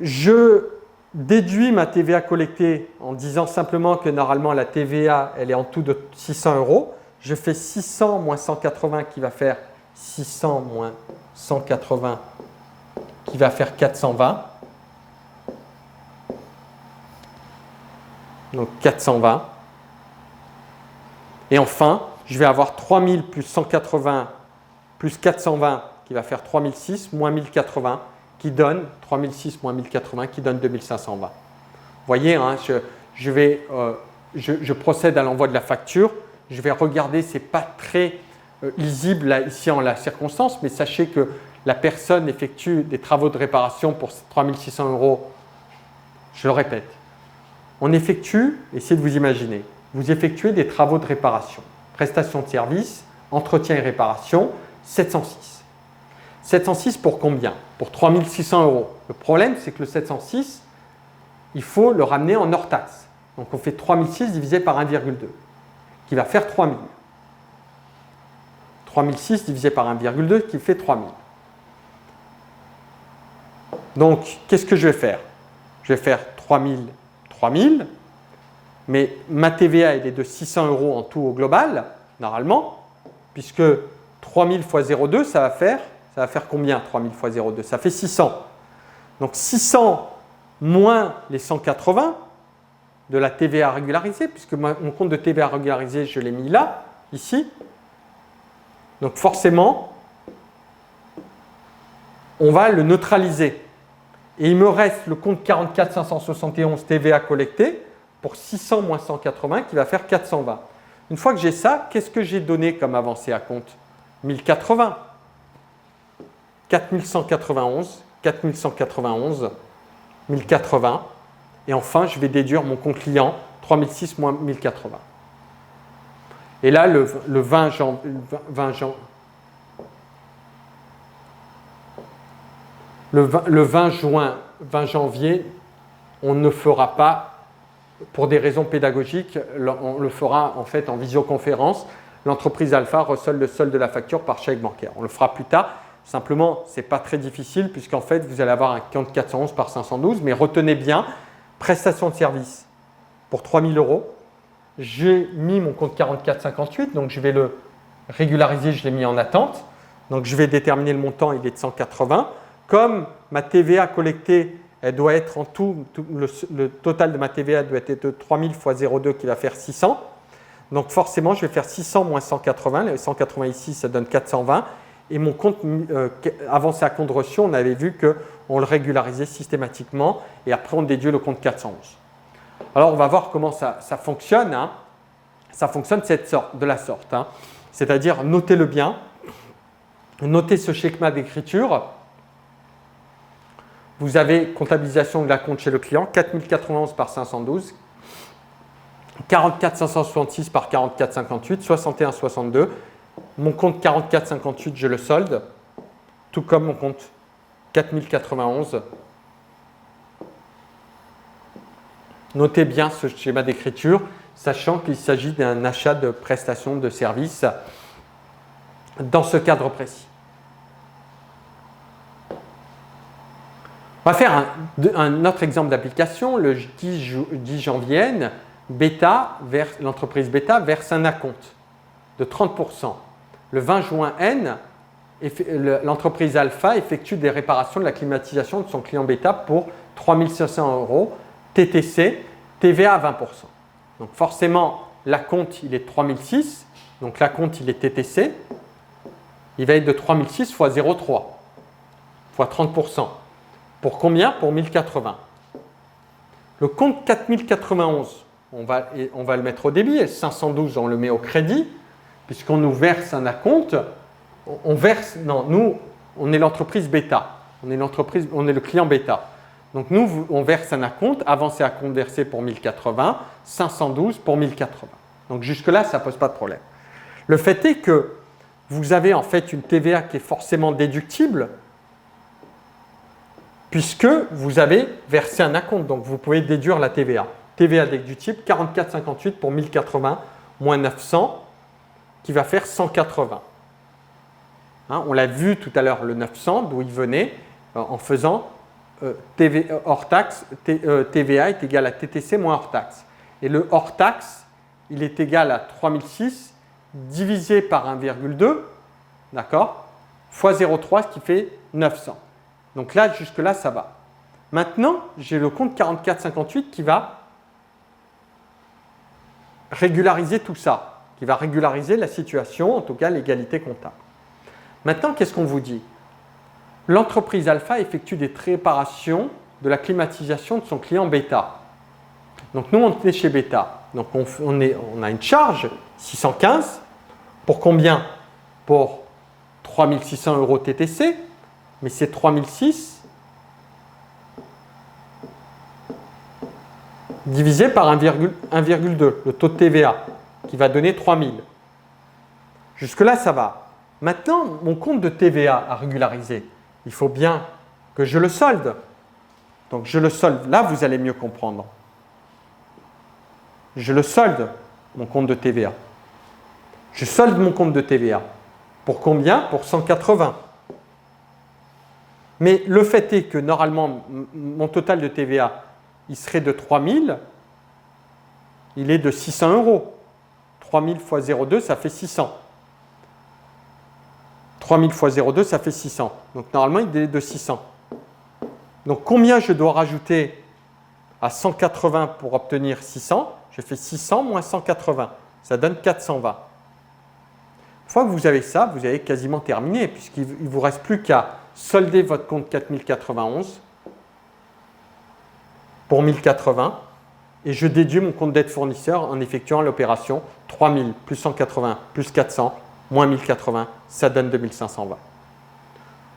Je déduis ma TVA collectée en disant simplement que normalement la TVA, elle est en tout de 600 €. Je fais 600 moins 180 qui va faire 600 moins 180 qui va faire 420. Donc 420. Et enfin, je vais avoir 3000 plus 180 plus 420 qui va faire 3006 moins 1080 qui donne 3006 moins 1080 qui donne 2520. Vous voyez, hein, je procède à l'envoi de la facture. Je vais regarder, ce n'est pas très lisible là, ici en la circonstance, mais sachez que la personne effectue des travaux de réparation pour 3600 €. Je le répète, on effectue, essayez de vous imaginer, vous effectuez des travaux de réparation, prestation de service, entretien et réparation, 706. 706 pour combien? Pour 3600 €. Le problème, c'est que le 706, il faut le ramener en hors taxe. Donc on fait 3006 divisé par 1,2, qui va faire 3000. 3006 divisé par 1,2 qui fait 3000. Donc, qu'est-ce que je vais faire? Je vais faire 3000, 3000, mais ma TVA elle est de 600 € en tout au global, normalement, puisque 3000 fois 0,2, ça va faire combien 3000 fois 0,2? Ça fait 600. Donc 600 moins les 180 de la TVA régularisée, puisque mon compte de TVA régularisé, je l'ai mis là, ici. Donc forcément, on va le neutraliser. Et il me reste le compte 44 571 TVA collecté pour 600 moins 180 qui va faire 420. Une fois que j'ai ça, qu'est-ce que j'ai donné comme avancée à compte? 1080. 4191, 4191, 1080. Et enfin, je vais déduire mon compte client 3006 moins 1080. Et là, le 20 janvier, on ne fera pas, pour des raisons pédagogiques, on le fera en fait en visioconférence. L'entreprise Alpha reçoit le solde de la facture par chèque bancaire. On le fera plus tard. Simplement, ce n'est pas très difficile puisqu'en fait, vous allez avoir un compte 411 par 512. Mais retenez bien, prestation de service pour 3000 €. J'ai mis mon compte 4458, donc je vais le régulariser, je l'ai mis en attente. Donc je vais déterminer le montant, il est de 180. Comme ma TVA collectée, elle doit être en tout, le total de ma TVA doit être de 3000 fois 0,2 qui va faire 600. Donc forcément, je vais faire 600 moins 180. Les 180 ici, ça donne 420. Et mon compte avancé à compte reçu, on avait vu qu'on le régularisait systématiquement. Et après, on déduit le compte 411. Alors, on va voir comment ça fonctionne. Hein. Ça fonctionne de la sorte. Hein. C'est-à-dire, notez-le bien. Notez ce schéma d'écriture. Vous avez comptabilisation de la compte chez le client, 4091 par 512, 44 566 par 44 58, 61 62. Mon compte 44 58, je le solde, tout comme mon compte 4091. Notez bien ce schéma d'écriture, sachant qu'il s'agit d'un achat de prestations de services dans ce cadre précis. On va faire un autre exemple d'application. Le 10 janvier, l'entreprise Beta verse un acompte de 30%. Le 20 juin N, l'entreprise Alpha effectue des réparations de la climatisation de son client Beta pour 3 500 €, TTC, TVA à 20%. Donc forcément, l'acompte, il est de 3 006. Donc l'acompte, il est TTC. Il va être de 3 006 fois 0,3 fois 30%. Pour combien? Pour 1080. Le compte 4091, on va le mettre au débit, et 512, on le met au crédit, puisqu'on nous verse un acompte. Nous, on est l'entreprise Beta. On est le client Beta. Donc nous, on verse un acompte, avancé à compte versé pour 1080, 512 pour 1080. Donc jusque-là, ça ne pose pas de problème. Le fait est que vous avez en fait une TVA qui est forcément déductible, puisque vous avez versé un acompte. Donc, vous pouvez déduire la TVA. TVA déductible, 44,58 pour 1080 moins 900, qui va faire 180. Hein, on l'a vu tout à l'heure, le 900, d'où il venait, en faisant hors taxe, TVA est égal à TTC moins hors taxe. Et le hors taxe, il est égal à 3006 divisé par 1,2, d'accord, fois 0,3, ce qui fait 900. Donc là, jusque-là, ça va. Maintenant, j'ai le compte 4458 qui va régulariser tout ça, qui va régulariser la situation, en tout cas l'égalité comptable. Maintenant, qu'est-ce qu'on vous dit? L'entreprise Alpha effectue des réparations de la climatisation de son client Beta. Donc nous, on est chez Beta. Donc on a une charge, 615. Pour combien? Pour 3 600 € TTC. Mais c'est 3006 divisé par 1,2, le taux de TVA, qui va donner 3000. Jusque-là, ça va. Maintenant, mon compte de TVA à régulariser, il faut bien que je le solde. Donc, je le solde. Là, vous allez mieux comprendre. Je le solde, mon compte de TVA. Je solde mon compte de TVA. Pour combien? Pour 180. Mais le fait est que normalement, mon total de TVA, il serait de 3000, il est de 600 €. 3000 fois 0,2, ça fait 600. 3000 fois 0,2, ça fait 600. Donc normalement, il est de 600. Donc combien je dois rajouter à 180 pour obtenir 600? Je fais 600 moins 180. Ça donne 420. Une fois que vous avez ça, vous avez quasiment terminé, puisqu'il ne vous reste plus qu'à solder votre compte 4091 pour 1080 et je déduis mon compte d'aide fournisseur en effectuant l'opération 3000 plus 180 plus 400 moins 1080, ça donne 2520. Vous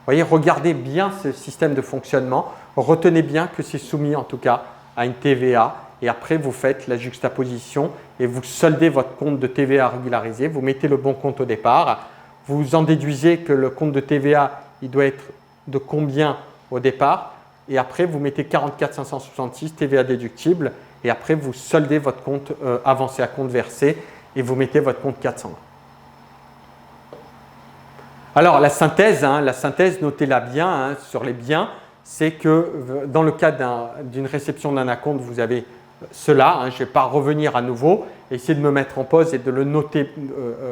voyez, regardez bien ce système de fonctionnement, retenez bien que c'est soumis en tout cas à une TVA et après vous faites la juxtaposition et vous soldez votre compte de TVA régularisé, vous mettez le bon compte au départ, vous en déduisez que le compte de TVA il doit être de combien au départ et après vous mettez 44 566 TVA déductible et après vous soldez votre compte avancé à compte versé et vous mettez votre compte 420. Alors la synthèse, notez-la bien sur les biens, c'est que dans le cas d'une réception d'un acompte, vous avez cela, je ne vais pas revenir à nouveau, essayer de me mettre en pause et de le noter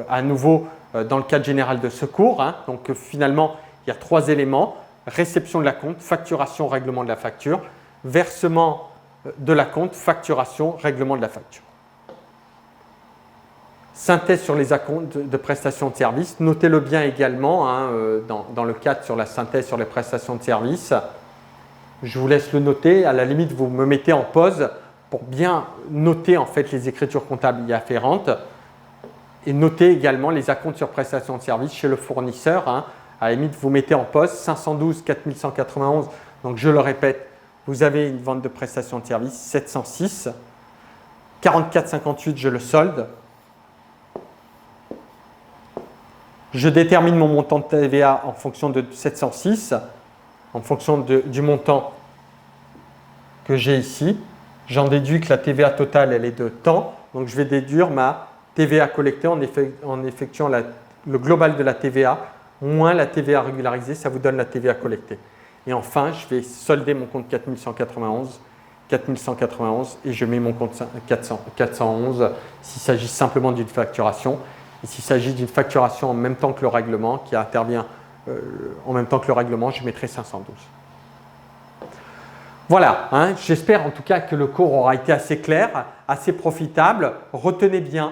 à nouveau dans le cadre général de secours. Donc finalement, il y a 3 éléments, réception de l'acompte, facturation, règlement de la facture, versement de l'acompte, facturation, règlement de la facture. synthèse sur les acomptes de prestations de services. Notez-le bien également hein, dans le cadre sur la synthèse sur les prestations de services. Je vous laisse le noter. À la limite, vous me mettez en pause pour bien noter en fait les écritures comptables y afférentes et noter également les acomptes sur prestations de services chez le fournisseur. Hein. À la limite, vous mettez en pause 512 4191. Donc, je le répète, vous avez une vente de prestations de services 706. 44,58, je le solde. Je détermine mon montant de TVA en fonction de 706, en fonction du montant que j'ai ici. J'en déduis que la TVA totale, elle est de temps. Donc, je vais déduire ma TVA collectée en effectuant le global de la TVA moins la TVA régularisée. Ça vous donne la TVA collectée. Et enfin, je vais solder mon compte 4191 et je mets mon compte 411 s'il s'agit simplement d'une facturation. Et s'il s'agit d'une facturation en même temps que le règlement, qui intervient en même temps que le règlement, je mettrai 512. Voilà, hein, j'espère en tout cas que le cours aura été assez clair, assez profitable. Retenez bien,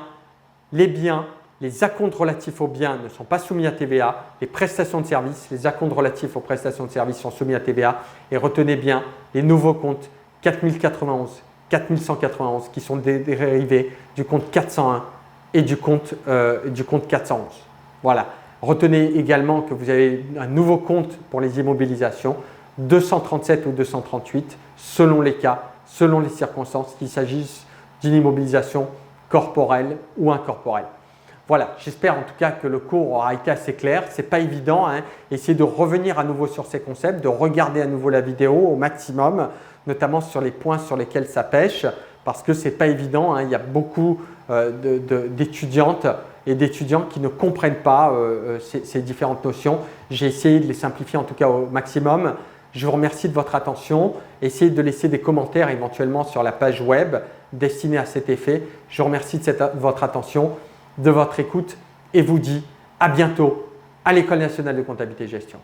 les biens, les acomptes relatifs aux biens ne sont pas soumis à TVA. Les prestations de services, les acomptes relatifs aux prestations de services sont soumis à TVA. Et retenez bien les nouveaux comptes 4091, 4191 qui sont dérivés du compte 401 et du compte 411. Voilà. Retenez également que vous avez un nouveau compte pour les immobilisations, 237 ou 238, selon les cas, selon les circonstances, qu'il s'agisse d'une immobilisation corporelle ou incorporelle. Voilà, j'espère en tout cas que le cours aura été assez clair. Ce n'est pas évident, hein. Essayez de revenir à nouveau sur ces concepts, de regarder à nouveau la vidéo au maximum, notamment sur les points sur lesquels ça pêche, parce que ce n'est pas évident, hein. Il y a beaucoup d'étudiantes et d'étudiants qui ne comprennent pas ces différentes notions. J'ai essayé de les simplifier en tout cas au maximum. Je vous remercie de votre attention. Essayez de laisser des commentaires éventuellement sur la page web destinée à cet effet. Je vous remercie de votre attention, de votre écoute et vous dis à bientôt à l'École nationale de comptabilité et gestion.